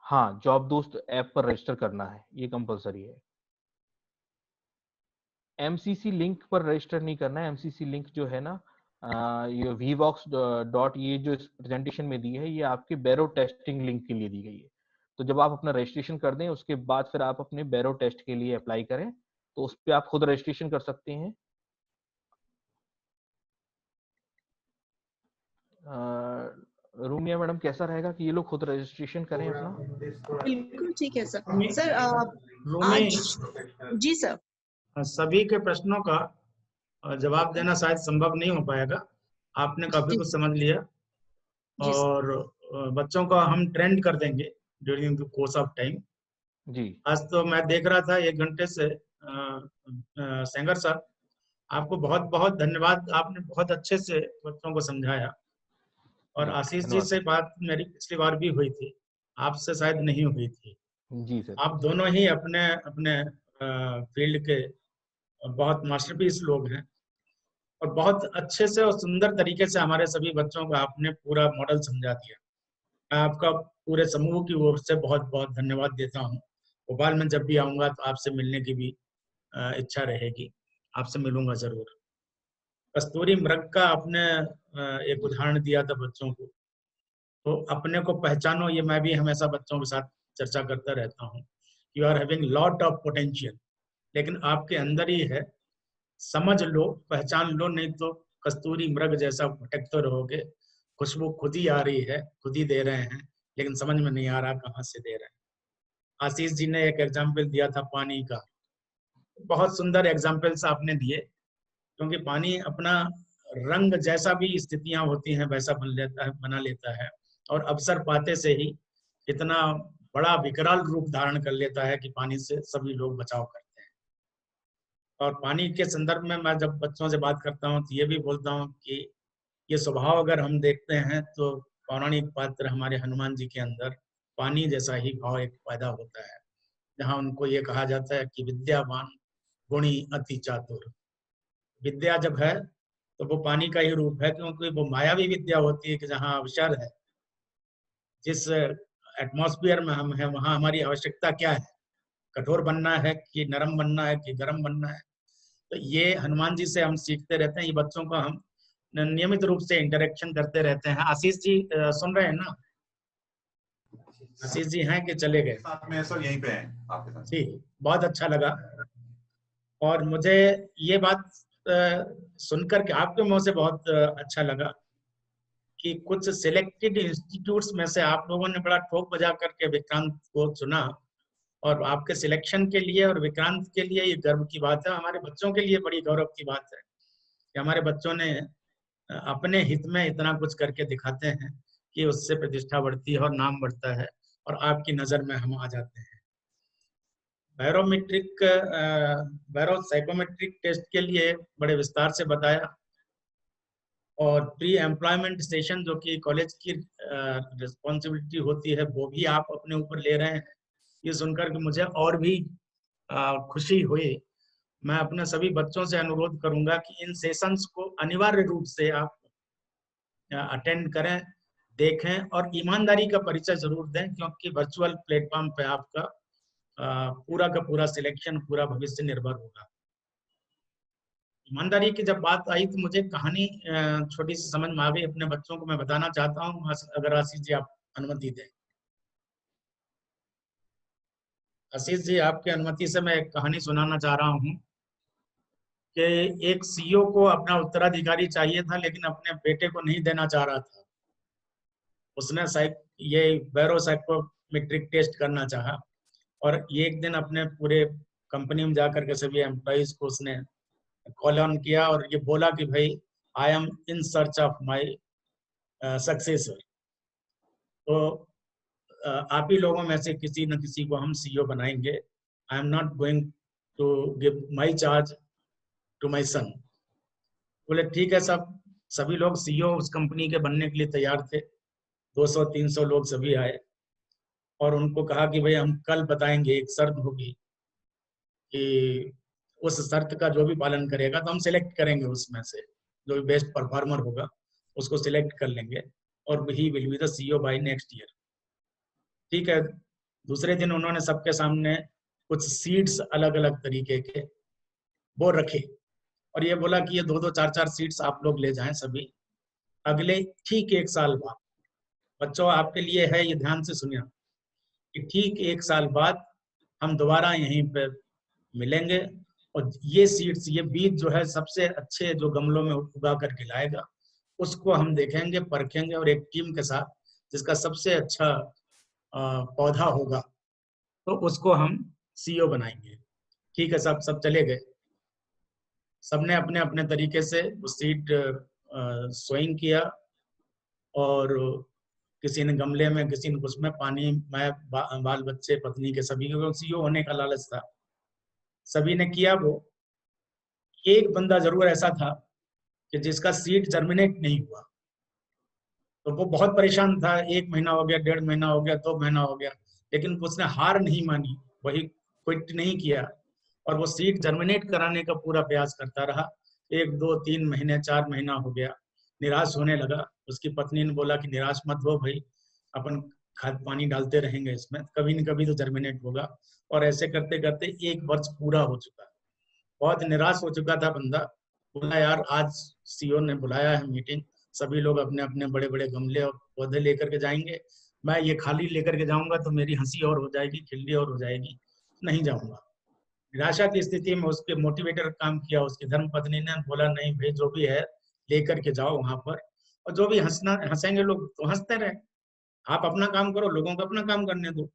हाँ, जॉब दोस्त ऐप पर रजिस्टर करना है, ये कंपलसरी है। एमसीसी लिंक पर रजिस्टर नहीं करना है। एमसीसी लिंक जो है ना, ये vvox ये जो इस प्रेजेंटेशन में दी है, ये आपके बैरो टेस्टिंग लिंक के लिए दी गई है। तो जब आप अपना रजिस्ट्रेशन कर दें, उसके बाद फिर आप अपने बैरो टेस्ट के लिए अप्लाई करें, तो उस पर आप खुद रजिस्ट्रेशन कर सकते हैं। रूमिया मैडम, कैसा रहेगा कि ये लोग खुद रजिस्ट्रेशन करें अपना? बिल्कुल ठीक है सर। सर रूमी, आज जी सर, सभी के प्रश्नों का जवाब देना शायद संभव नहीं हो पाएगा। आपने काफी कुछ समझ लिया और बच्चों का हम ट्रेंड कर देंगे during the course of time. जी, आज तो मैं देख रहा था 1 घंटे से सेंगर सर, आपको बहुत बहुत धन्यवाद। आपने बहुत अच्छे से बच्चों को समझाया। और आशीष जी से बात मेरी पिछली बार भी हुई थी, आपसे शायद नहीं हुई थी। जी सर। आप दोनों ही अपने अपने फील्ड के बहुत मास्टरपीस लोग हैं और बहुत अच्छे से और सुंदर तरीके से हमारे सभी बच्चों को आपने पूरा मॉडल समझा दिया। मैं आपका पूरे समूह की ओर से बहुत बहुत धन्यवाद देता हूँ। भोपाल में जब भी आऊँगा तो आपसे मिलने की भी इच्छा रहेगी, आपसे मिलूंगा जरूर। कस्तूरी मृग का आपने एक उदाहरण दिया था बच्चों को, तो अपने को पहचानो, ये मैं भी हमेशा बच्चों के साथ चर्चा करता रहता हूँ। You are having lot of potential, लेकिन आपके अंदर ही है, समझ लो, पहचान लो, नहीं तो कस्तूरी मृग जैसा भटकते रहोगे। खुशबू खुद ही आ रही है, खुद ही दे रहे हैं, लेकिन समझ में नहीं आ रहा कहाँ से दे रहे हैं। आशीष जी ने एक एग्जाम्पल दिया था पानी का, बहुत सुंदर एग्जाम्पल्स आपने दिए, क्योंकि पानी अपना रंग जैसा भी स्थितियां होती हैं वैसा बना लेता है और अवसर पाते से ही इतना बड़ा विकराल रूप धारण कर लेता है कि पानी से सभी लोग बचाव करते हैं। और पानी के संदर्भ में मैं जब बच्चों से बात करता हूँ तो ये भी बोलता हूँ कि ये स्वभाव अगर हम देखते हैं तो पौराणिक पात्र हमारे हनुमान जी के अंदर पानी जैसा ही भाव एक पैदा होता है, जहाँ उनको ये कहा जाता है कि विद्यावान गुणी अति चातुर। विद्या जब है तो वो पानी का ही रूप है, क्योंकि वो मायावी विद्या होती है कि जहाँ अवसर है, जिस एटमॉस्फेयर में हम हैं वहाँ हमारी आवश्यकता क्या है, कठोर बनना है कि नरम बनना है कि गर्म बनना है। तो ये हनुमान जी से हम सीखते रहते हैं, ये बच्चों का हम नियमित रूप से इंटरेक्शन करते रहते हैं। आशीष जी सुन रहे हैं ना? आशीष जी हैं कि चले गए? साथ में सर यहीं पे हैं आपके साथ। जी, बहुत अच्छा लगा। और मुझे ये बात सुनकर के आपके मुंह से बहुत अच्छा लगा कि कुछ सिलेक्टेड इंस्टीट्यूट्स में से आप लोगों ने बड़ा ठोक बजा करके विक्रांत को चुना, और आपके सिलेक्शन के लिए और विक्रांत के लिए ये गर्व की बात है। हमारे बच्चों के लिए बड़ी गौरव की बात है कि हमारे बच्चों ने अपने हित में इतना कुछ करके दिखाते हैं कि उससे प्रतिष्ठा बढ़ती है और नाम बढ़ता है और आपकी नज़र में हम आ जाते हैं। बैरो साइकोमेट्रिक टेस्ट के लिए बड़े विस्तार से बताया, और प्री एम्प्लॉयमेंट सेशन जो कि कॉलेज की रिस्पॉन्सिबिलिटी होती है वो भी आप अपने ऊपर ले रहे हैं। ये सुनकर के मुझे और भी खुशी हुई। मैं अपने सभी बच्चों से अनुरोध करूंगा कि इन सेशंस को अनिवार्य रूप से आप अटेंड करें, देखें और ईमानदारी का परिचय जरूर दें, क्योंकि वर्चुअल प्लेटफॉर्म पे आपका पूरा का पूरा सिलेक्शन, पूरा भविष्य निर्भर होगा। ईमानदारी की जब बात आई तो मुझे कहानी छोटी सी समझ में आ गई, अपने बच्चों को मैं बताना चाहता हूँ, अगर आशीष जी आप अनुमति दें। आशीष जी, आपकी अनुमति से मैं एक कहानी सुनाना चाह रहा हूँ कि एक सीईओ को अपना उत्तराधिकारी चाहिए था, लेकिन अपने बेटे को नहीं देना चाह रहा था। उसने ये बैरो साइकोमेट्रिक टेस्ट करना चाहा, और ये एक दिन अपने पूरे कंपनी में जाकर के सभी एम्प्लॉइज को उसने कॉल ऑन किया और ये बोला कि भाई, I am in search of my successor. तो आप ही लोगों में से किसी न किसी को हम सीईओ बनाएंगे। I am not going to give my charge to my son. बोले ठीक है सब, सभी लोग CEO उस कंपनी के बनने के लिए तैयार थे, 200-300 लोग सभी आए और उनको कहा कि भाई हम कल बताएंगे, एक शर्त होगी कि उस शर्त का जो भी पालन करेगा तो हम सिलेक्ट करेंगे, उसमें से जो भी बेस्ट परफॉर्मर होगा उसको सिलेक्ट कर लेंगे और he will be the CEO by next year. ठीक है, दूसरे दिन उन्होंने सबके सामने कुछ सीट्स अलग अलग तरीके के वो रखे और ये बोला कि ये 2-2, 4-4 सीट्स आप लोग ले जाएं सभी, अगले ठीक 1 साल बाद, बच्चों आपके लिए है ये, ध्यान से सुनिए, कि ठीक 1 साल बाद हम दोबारा यहीं पे मिलेंगे और ये सीड्स, ये बीज जो है सबसे अच्छे जो गमलों में उगा करके लाएगा उसको हम देखेंगे, परखेंगे और एक टीम के साथ जिसका सबसे अच्छा पौधा होगा तो उसको हम CEO बनाएंगे। ठीक है, सब चले गए, सबने अपने अपने तरीके से वो सीड सोइंग किया और किसी ने गमले में, किसी ने उसमें पानी, मैं बाल बच्चे पत्नी के सभी को CEO होने का लालच था, सभी ने किया। वो एक बंदा जरूर ऐसा था कि जिसका सीड जर्मिनेट नहीं हुआ, तो वो बहुत परेशान था। 1 महीना हो गया, 1.5 महीना हो गया, 2 महीना हो गया, लेकिन उसने हार नहीं मानी, वही क्विट नहीं किया और वो सीड जर्मिनेट कराने का पूरा प्रयास करता रहा। 1, 2, 3 महीने, 4 महीना हो गया, निराश होने लगा। उसकी पत्नी ने बोला कि निराश मत हो भाई, अपन खाद पानी डालते रहेंगे इसमें, कभी न कभी तो जर्मिनेट होगा। और ऐसे करते करते 1 वर्ष पूरा हो चुका, बहुत निराश हो चुका था बंदा। बोला यार आज CEO ने बुलाया है मीटिंग, सभी लोग अपने अपने बड़े बड़े गमले और पौधे लेकर के जाएंगे, मैं ये खाली लेकर के जाऊंगा तो मेरी हंसी और हो जाएगी, खिल्ली और हो जाएगी, नहीं जाऊंगा। निराशा की स्थिति में उसके मोटिवेटर काम किया, उसकी धर्मपत्नी ने बोला नहीं भाई जो भी है लेकर के जाओ वहां पर, और जो भी हंसेंगे लोग तो हंसते रहे, आप अपना काम करो, लोगों को अपना काम करने दो।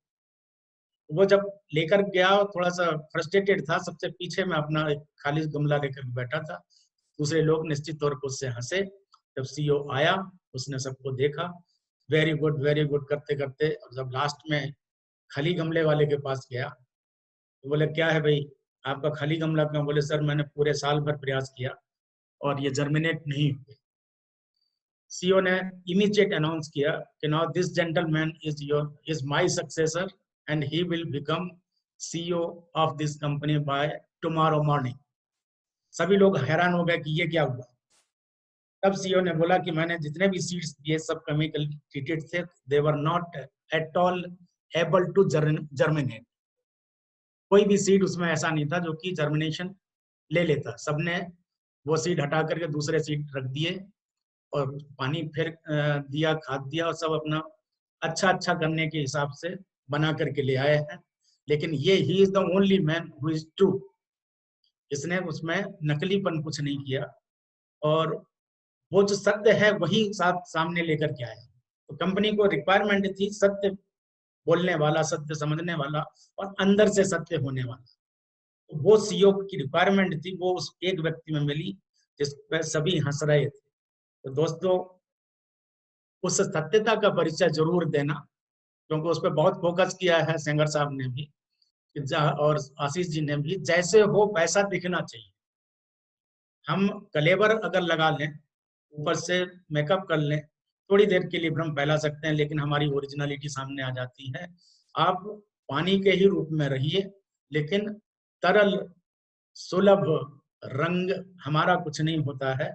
वो जब लेकर गया थोड़ा सा फ्रस्ट्रेटेड था, सबसे पीछे में अपना एक खाली गमला लेकर बैठा था, दूसरे लोग निश्चित तौर पर उससे हंसे। जब CEO आया उसने सबको देखा, वेरी गुड करते करते जब लास्ट में खाली गमले वाले के पास गया तो बोले क्या है भाई आपका खाली गमला क्यों? बोले सर मैंने पूरे साल भर प्रयास किया और ये जर्मिनेट नहीं हुए। CEO ने इमीडिएट अनाउंस किया कि now this gentleman is my successor and he will become CEO of this company by tomorrow morning. सभी लोग हैरान हो गए कि ये क्या हुआ। तब CEO ने बोला कि मैंने जितने भी सीड्स दिए सब केमिकल ट्रीटेड थे, they were not at all able to germinate. कोई भी सीड उसमें ऐसा नहीं था जो कि जर्मिनेशन ले लेता। सबने वो सीड हटा करके दूसरे सीड रख दिए और पानी फिर दिया, खाद दिया और सब अपना अच्छा करने के हिसाब से बना करके ले आए हैं। लेकिन ये he is the only man who is true, इसने उसमें नकलीपन कुछ नहीं किया और वो जो सत्य है वही सामने लेकर के आया। तो कंपनी को रिक्वायरमेंट थी सत्य बोलने वाला, सत्य समझने वाला और अंदर से सत्य होने वाला। तो वो CEO की रिक्वायरमेंट थी, वो उस एक व्यक्ति में मिली जिस पर सभी हंस रहे थे। तो दोस्तों उस सत्यता का परिचय जरूर देना, क्योंकि उस पर बहुत फोकस किया है सेंगर साहब ने भी और आशीष जी ने भी। जैसे हो वैसा दिखना चाहिए। हम कलेवर अगर लगा लें, ऊपर से मेकअप कर लें, थोड़ी देर के लिए भ्रम फैला सकते हैं, लेकिन हमारी ओरिजिनलिटी सामने आ जाती है। आप पानी के ही रूप में रहिए, लेकिन तरल सुलभ रंग हमारा कुछ नहीं होता है।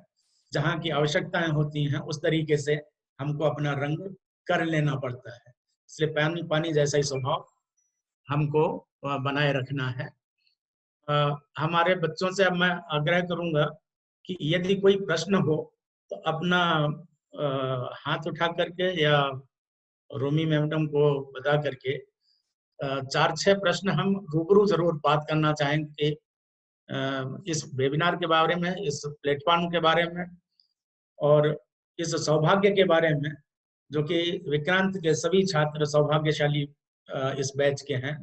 जहाँ की आवश्यकताएं होती हैं उस तरीके से हमको अपना रंग कर लेना पड़ता है। इसलिए पानी जैसा ही स्वभाव हमको बनाए रखना है। हमारे बच्चों से अब मैं आग्रह करूंगा कि यदि कोई प्रश्न हो तो अपना हाथ उठा करके या रोमी मैडम को बता करके 4-6 प्रश्न हम रूबरू जरूर बात करना चाहेंगे इस वेबिनार के बारे में, इस प्लेटफॉर्म के बारे में और इस सौभाग्य के बारे में, जो कि विक्रांत के सभी छात्र सौभाग्यशाली इस बैच के हैं,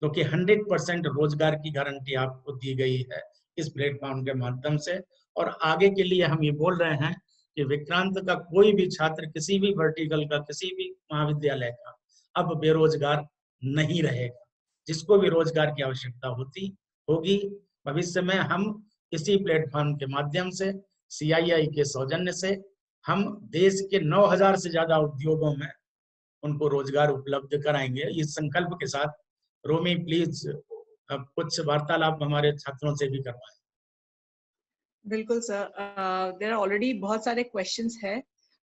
तो कि 100% रोजगार की गारंटी आपको दी गई है इस प्लेटफॉर्म के माध्यम से। और आगे के लिए हम ये बोल रहे हैं कि विक्रांत का कोई भी छात्र किसी भी वर्टिकल का, किसी भी महाविद्यालय का अब बेरोजगार नहीं रहेगा। जिसको भी रोजगार की आवश्यकता होती होगी। भविष्य में हम इसी प्लेटफॉर्म के माध्यम से, CII के सौजन्य से, हम देश के 9,000 से ज्यादा उद्योगों में उनको रोजगार उपलब्ध कराएंगे। इस संकल्प के साथ रोमी प्लीज कुछ वार्तालाप हमारे छात्रों से भी करवाएं। बिल्कुल सर, देयर आर ऑलरेडी बहुत सारे क्वेश्चंस है।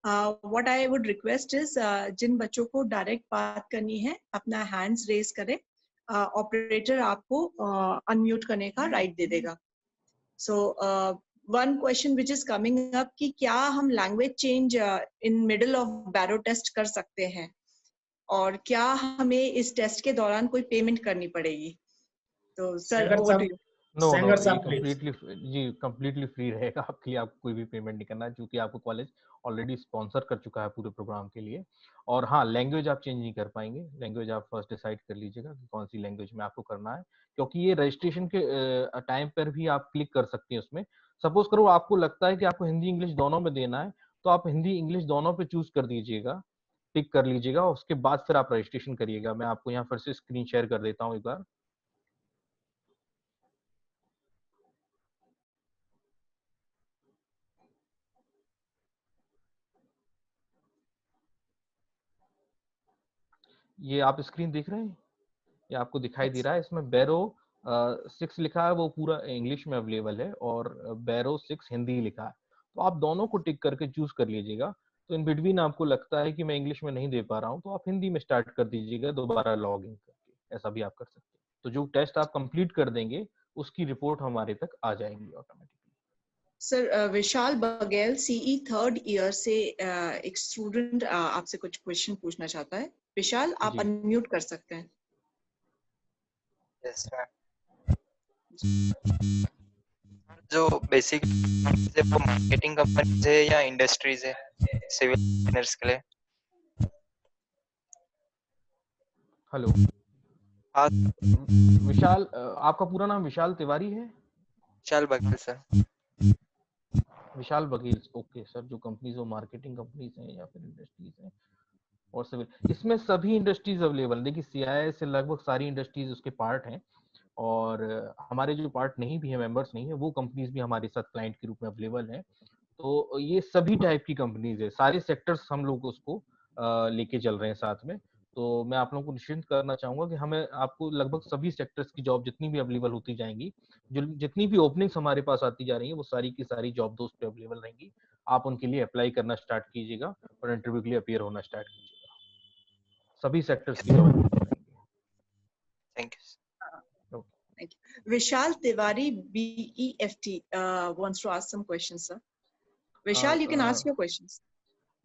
What I would request is, जिन बच्चों को डायरेक्ट बात करनी है अपना हैंड्स रेज करें, ऑपरेटर आपको अनम्यूट करने का राइट दे देगा। So one question which is coming up कि क्या हम language change in middle of बैरो टेस्ट कर सकते हैं, और क्या हमें इस टेस्ट के दौरान कोई पेमेंट करनी पड़ेगी? तो sir, over to you. No no, Sengar ये साहब प्लीज। कंप्लीटली फ्री रहेगा आपके लिए, आपको कोई भी पेमेंट नहीं करना है, क्योंकि आपको कॉलेज ऑलरेडी स्पॉन्सर कर चुका है पूरे प्रोग्राम के लिए। और हाँ, लैंग्वेज आप चेंज नहीं कर पाएंगे, लैंग्वेज आप फर्स्ट डिसाइड कर लीजिएगा कि कौन सी लैंग्वेज में आपको करना है, क्योंकि ये रजिस्ट्रेशन के टाइम पर भी आप क्लिक कर सकते हैं उसमें। सपोज करो आपको लगता है कि आपको हिंदी इंग्लिश दोनों में देना है, तो आप हिंदी इंग्लिश दोनों पे चूज कर दीजिएगा, टिक कर लीजिएगा, उसके बाद फिर आप रजिस्ट्रेशन करिएगा। मैं आपको यहाँ फिर से स्क्रीन शेयर कर देता हूँ एक बार। ये आप स्क्रीन देख रहे हैं, ये आपको दिखाई दे रहा है। इसमें बैरो 6 लिखा है, वो पूरा इंग्लिश में अवेलेबल है, और बैरो 6 हिंदी लिखा है। तो आप दोनों को टिक करके चूज कर लीजिएगा। तो इन बिटवीन आपको लगता है कि मैं इंग्लिश में नहीं दे पा रहा हूँ, तो आप हिंदी में स्टार्ट कर दीजिएगा दोबारा लॉग इन करके, ऐसा भी आप कर सकते हैं। तो जो टेस्ट आप कंप्लीट कर देंगे उसकी रिपोर्ट हमारे तक आ जाएंगी ऑटोमेटिकली। सर, विशाल बघेल CE 3rd ईयर से एक स्टूडेंट आपसे कुछ क्वेश्चन पूछना चाहता है। विशाल, आप जी। अनम्यूट कर सकते हैं। Yes ma'am. जो बेसिक वो मार्केटिंग कंपनीज है या इंडस्ट्रीज है सिविल इंजीनियर्स के लिए? हेलो हाँ विशाल, आपका पूरा नाम विशाल तिवारी है? विशाल बघेल सर। विशाल बघेल, ओके सर। जो कंपनीज वो मार्केटिंग कंपनीज हैं या फिर इंडस्ट्रीज हैं और सिविल, इसमें सभी इंडस्ट्रीज अवेलेबल। देखिए CII से लगभग सारी इंडस्ट्रीज उसके पार्ट हैं, और हमारे जो पार्ट नहीं भी है, मेंबर्स नहीं है, वो कंपनीज भी हमारे साथ क्लाइंट के रूप में अवेलेबल हैं। तो ये सभी टाइप की कंपनीज है, सारे सेक्टर्स हम लोग उसको लेके चल रहे हैं साथ में। तो मैं आप लोगों को निश्चिंत करना चाहूंगा कि हमें आपको लगभग सभी सेक्टर्स की जॉब जितनी भी अवेलेबल होती जाएंगी, जो जितनी भी ओपनिंग्स हमारे पास आती जा रही है, वो सारी की सारी जॉब दोस्त पे अवेलेबल रहेंगी। आप उनके लिए अप्लाई करना स्टार्ट कीजिएगा और इंटरव्यू के लिए अपीयर होना स्टार्ट कीजिएगा। सभी सेक्टर्स की जॉब अवेलेबल रहेंगी। Thank you. Vishal Tiwari BEFT wants to ask some questions, sir. Vishal, you can ask your questions.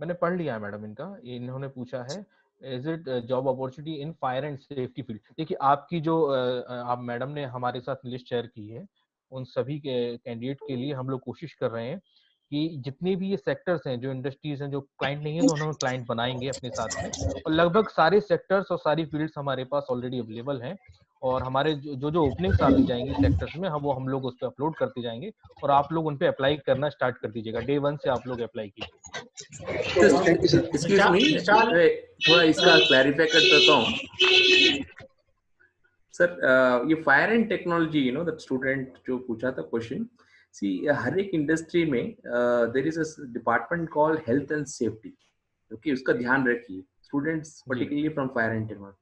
मैंने पढ़ लिया है मैडम इनका। इन्होंने पूछा है is it job opportunity in fire and safety field. देखिए, आपकी जो आप मैडम ने हमारे साथ लिस्ट शेयर की है, उन सभी के कैंडिडेट के लिए हम लोग कोशिश कर रहे हैं कि जितने भी ये सेक्टर्स हैं, जो इंडस्ट्रीज हैं, जो क्लाइंट नहीं है तो हम क्लाइंट बनाएंगे अपने साथ में, और लगभग सारे सेक्टर्स और सारी फील्ड्स हमारे पास ऑलरेडी अवेलेबल हैं। और हमारे जो ओपनिंग्स आती जाएंगी सेक्टर्स में, हम लोग उस पर अपलोड करते जाएंगे, और आप लोग उन पे अप्लाई करना स्टार्ट कर दीजिएगा। Day 1 से आप लोग अप्लाई कीजिए। एक्सक्यूज मी, थोड़ा इसका क्लैरिफाई कर देता हूँ सर। ये fire and technology, that student जो पूछा था क्वेश्चन, सी हर एक इंडस्ट्री में there is a department called health and safety. Okay, उसका ध्यान रखिए students, particularly from fire and technology.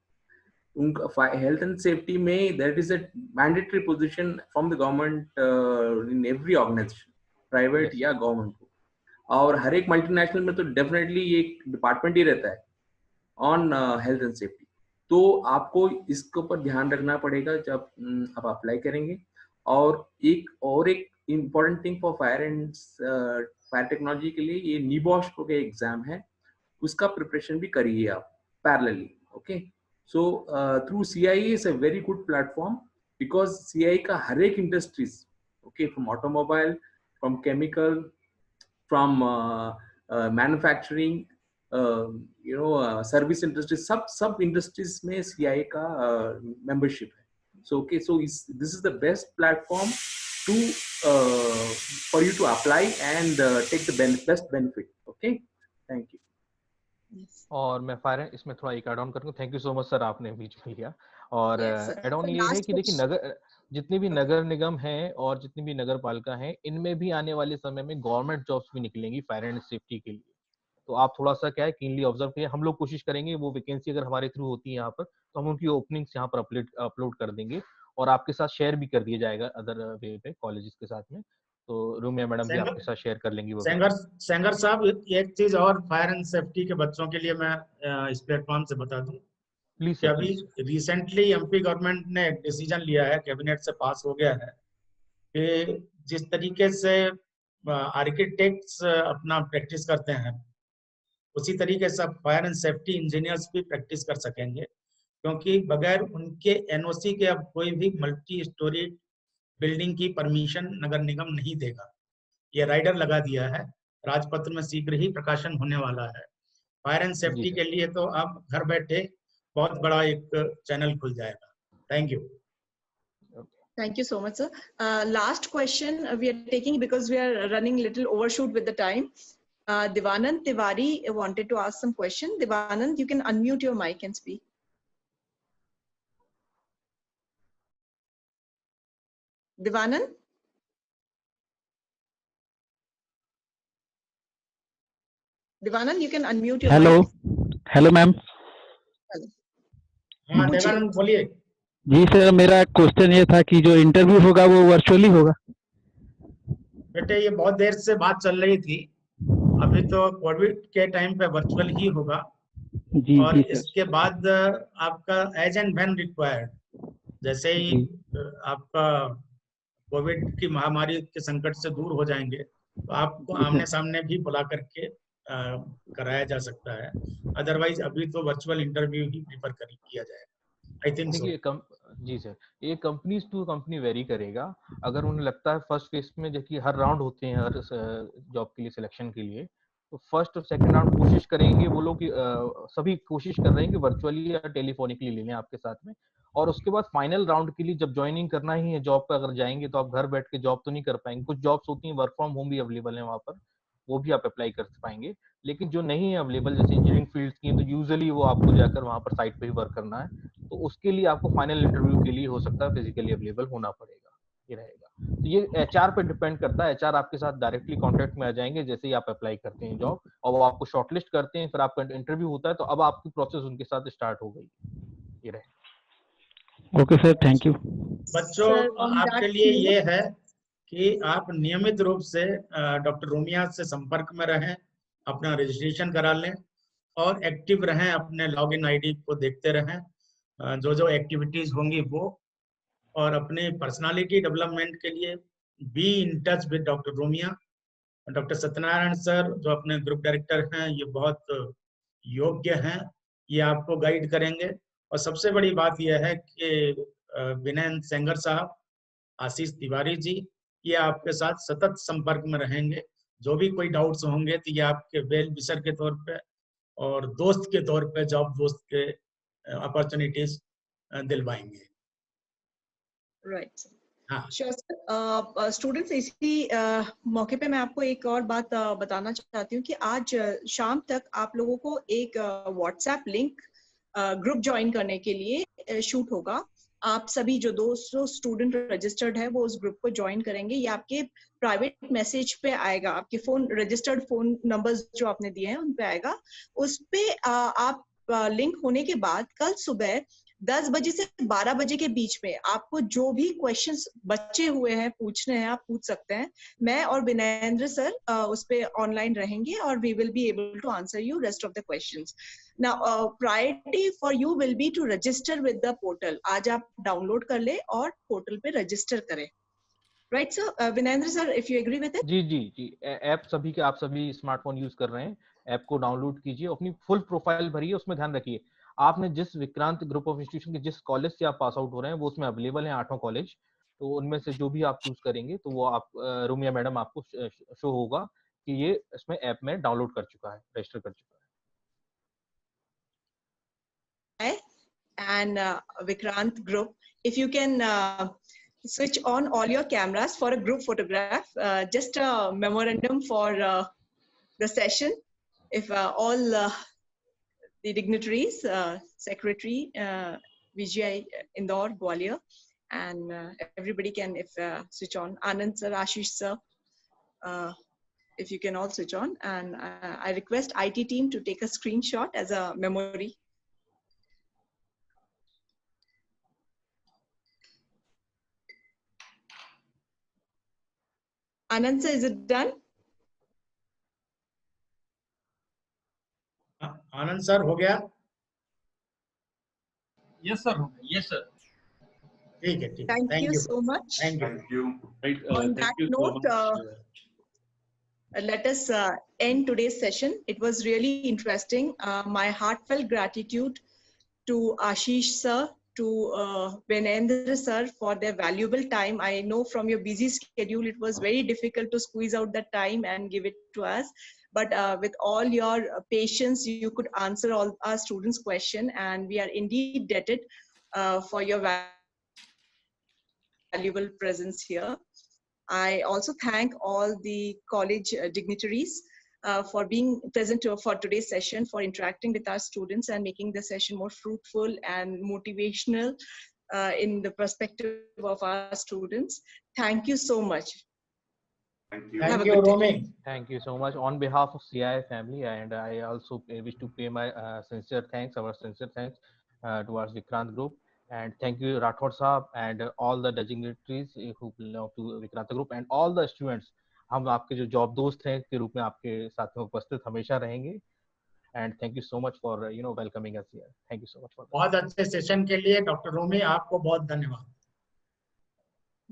उनका हेल्थ एंड सेफ्टी में that is a mandatory position from the government in every organisation, private या government को। और हर एक multinational में तो डेफिनेटली ये एक डिपार्टमेंट ही रहता है ऑन हेल्थ एंड सेफ्टी। तो आपको इसके ऊपर ध्यान रखना पड़ेगा जब आप अप्लाई करेंगे। और एक important thing for fire technology के लिए, ये नीबॉश का एग्जाम है, उसका प्रिपरेशन भी करिए आप parallelly. Okay, so through CII is a very good platform, because CII का हर एक industries, okay, from automobile, from chemical, from manufacturing, service industry, सब industries में CII का membership है. So okay, so this is the best platform to for you to apply and take the best benefit. Okay, thank you. और मैं fire इसमें थोड़ा एक add on करूँगा। Thank you so much sir, आपने बीच में लिया। और Yes, sir. Add on So ये है last कि देखिए, question. जितनी भी नगर निगम हैं और जितनी भी नगर पालिका हैं, इनमें भी आने वाले समय में गवर्नमेंट जॉब्स भी निकलेंगी फायर एंड सेफ्टी के लिए। तो आप थोड़ा सा क्या है कीनली ऑब्जर्व करिए। हम लोग कोशिश करेंगे वो वैकेंसी अगर हमारे थ्रू होती है यहाँ पर, तो हम उनकी ओपनिंग्स यहाँ पर अपलोड कर देंगे और आपके साथ शेयर भी कर दिया जाएगा अदर वे पे कॉलेजेस के साथ में। तो रूमिया मैडम भी आपके साथ शेयर कर लेंगी वो। सेंगर साहब, एक चीज और फायर एंड सेफ्टी के बच्चों के लिए मैं इस प्लेटफॉर्म से बता दूं प्लीज कि सर, अभी रिसेंटली एमपी गवर्नमेंट ने एक डिसीजन लिया है, कैबिनेट से पास हो गया है, कि जिस तरीके से आर्किटेक्ट्स अपना प्रैक्टिस करते हैं, उसी तरीके से फायर एंड सेफ्टी इंजीनियर्स भी प्रैक्टिस कर सकेंगे, क्योंकि बगैर उनके एनओसी के अब कोई भी मल्टी स्टोरी बिल्डिंग की परमिशन नगर निगम नहीं देगा। ये राइडर लगा दिया है, राजपत्र में शीघ्र ही प्रकाशन होने वाला है। फायर एंड सेफ्टी के लिए तो अब घर बैठे बहुत बड़ा एक चैनल खुल जाएगा। Thank you. Thank you so much, sir. Last question we are taking because we are running little overshoot with the time. Devanand Tiwari wanted to ask some question. Devanand, you can unmute your mic and speak. Devanand? Devanand, you can unmute your Hello. mic. Hello, ma'am. हाँ, देवानंद बोलिए। जी sir, मेरा question ये था कि जो interview होगा वो virtually होगा? बेटे, ये बहुत देर से बात चल रही थी, अभी तो कोविड के टाइम पे वर्चुअल ही होगा। जी, और जी, इसके बाद आपका एज एंड व्हेन रिक्वायर्ड, जैसे ही आपका कोविड की महामारी के संकट से दूर हो जाएंगे तो आपको आमने सामने भी बुला करके कराया जा सकता है। अदरवाइज अभी तो वर्चुअल इंटरव्यू ही प्रीफर किया जाएगा। I think so. जी सर, ये कंपनीज टू कंपनी वेरी करेगा। अगर उन्हें लगता है फर्स्ट फेज में जबकि हर राउंड होते हैं हर जॉब के लिए सिलेक्शन के लिए, तो फर्स्ट और सेकंड राउंड कोशिश करेंगे वो लोग सभी कोशिश कर रहे हैं कि वर्चुअली या टेलीफोनिकली ले लें आपके साथ में। और उसके बाद फाइनल राउंड के लिए जब ज्वाइनिंग करना ही है जॉब पे अगर जाएंगे तो आप घर बैठ के जॉब तो नहीं कर पाएंगे। कुछ जॉब्स होती हैं वर्क फ्रॉम होम भी अवेलेबल है वहाँ पर, वो भी आप अप्लाई कर पाएंगे। लेकिन जो नहीं है अवेलेबल, जैसे इंजीनियरिंग फील्ड की, तो यूजुअली वो आपको जाकर वहाँ पर साइट पे ही वर्क करना है। तो उसके लिए आपको फाइनल इंटरव्यू के लिए हो सकता है फिजिकली अवेलेबल होना पड़ेगा, ये रहेगा। तो ये एचआर पे डिपेंड करता है। एचआर आपके साथ डायरेक्टली कांटेक्ट में आ जाएंगे जैसे ही आप अप्लाई करते हैं जॉब, और वो आपको शॉर्टलिस्ट करते हैं, फिर आपका इंटरव्यू होता है, तो अब आपकी प्रोसेस उनके साथ स्टार्ट हो गई, ये रहेगा। Okay sir, thank you. बच्चों, आपके लिए ये है कि आप नियमित रूप से डॉक्टर रोमिया से संपर्क में रहें, अपना रजिस्ट्रेशन करा लें और एक्टिव रहें, अपने लॉगिन आईडी को देखते रहें, जो जो एक्टिविटीज होंगी वो, और अपने पर्सनालिटी डेवलपमेंट के लिए be in touch with doctor Romia. Doctor Satyanarayan sir जो अपने ग्रुप डायरेक्टर हैं, ये बहुत योग्य हैं, ये आपको गाइड करेंगे। और सबसे बड़ी बात यह है कि विनय सेंगर साहब, आशीष तिवारी जी, ये आपके साथ सतत संपर्क में रहेंगे। जो भी कोई डाउट्स होंगे तो ये आपके वेल विशर के तौर पे और दोस्त के तौर पे, जॉब दोस्त के अपॉर्चुनिटीज दिलवाएंगे। राइट। हाँ, स्टूडेंट्स, इसी मौके पे मैं आपको एक और बात बताना चाहती हूँ कि आज शाम तक आप लोगों को एक व्हाट्सएप लिंक ग्रुप ज्वाइन करने के लिए शूट होगा। आप सभी जो 200 स्टूडेंट रजिस्टर्ड है वो उस ग्रुप को ज्वाइन करेंगे। ये आपके प्राइवेट मैसेज पे आएगा, आपके फोन रजिस्टर्ड फोन नंबर्स जो आपने दिए हैं उन पे आएगा। उस पे आप लिंक होने के बाद कल सुबह 10 बजे से 12 बजे के बीच में आपको जो भी क्वेश्चंस बचे हुए हैं पूछने हैं, आप पूछ सकते हैं। मैं और विनयेंद्र सर उस पे ऑनलाइन रहेंगे और we will be able to answer you rest of the questions. Now priority for you will be to register with the portal. आज आप डाउनलोड कर ले और पोर्टल पे रजिस्टर करें। Right sir? Vinayendra sir, if you agree with it. जी जी जी, ऐप सभी के, आप सभी स्मार्टफोन यूज कर रहे हैं, ऐप को डाउनलोड कीजिए, अपनी फुल प्रोफाइल भरिए। उसमें ध्यान रखिए आपने जिस विक्रांत ग्रुप ऑफ इंस्टीट्यूशन के जिस कॉलेज से आप पास आउट हो रहे हैं वो उसमें अवेलेबल है 8 कॉलेज। तो उनमें से जो भी आप चूज करेंगे तो वो आप रोमिया मैडम आपको शो होगा कि ये इसमें ऐप में डाउनलोड कर चुका है, रजिस्टर कर चुका है। And Vikrant group, if you can switch on all your cameras for a group photograph, just a memorandum for the session. If all the dignitaries, Secretary Vijay Indore, Gwalior, and everybody can, if switch on. Anand sir, Ashish sir, if you can all switch on. And I request IT team to take a screenshot as a memory. Anand sir, is it done? Anand sir हो गया? Yes, sir. Yes, sir. ठीक है, ठीक है. Thank you you so much. Thank you. Thank you. Right. On Thank that you so note, much. let us end today's session. It was really interesting. My heartfelt gratitude to Ashish sir, to Vinendra sir for their valuable time. I know from your busy schedule, it was very difficult to squeeze out the time and give it to us. But with all your patience, you could answer all our students' question, and we are indeed indebted for your valuable presence here. I also thank all the college dignitaries for being present for today's session, for interacting with our students and making the session more fruitful and motivational in the perspective of our students. Thank you so much. Thank you. Thank you, Romy. Thank you so much on behalf of CI family, and I also wish to pay my sincere thanks towards Vikrant Group, and thank you Rathod Saab and all the dignitaries who belong to Vikrant Group and all the students. हम आपके जो job दोस्त हैं के रूप में आपके साथ में उपस्थित हमेशा रहेंगे, and thank you so much for welcoming us here. Thank you so much for that. बहुत अच्छे सेशन के लिए डॉक्टर रोमी आपको बहुत धन्यवाद.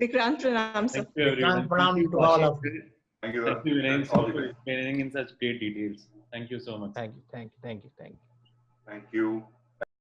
Vikrant Pranam sir. Thank you, everyone. Vikrant Pranam to all of you. Thank you. Thank you, Vinay, All the for best. explaining in such great details. Thank you so much. Thank you. Thank you.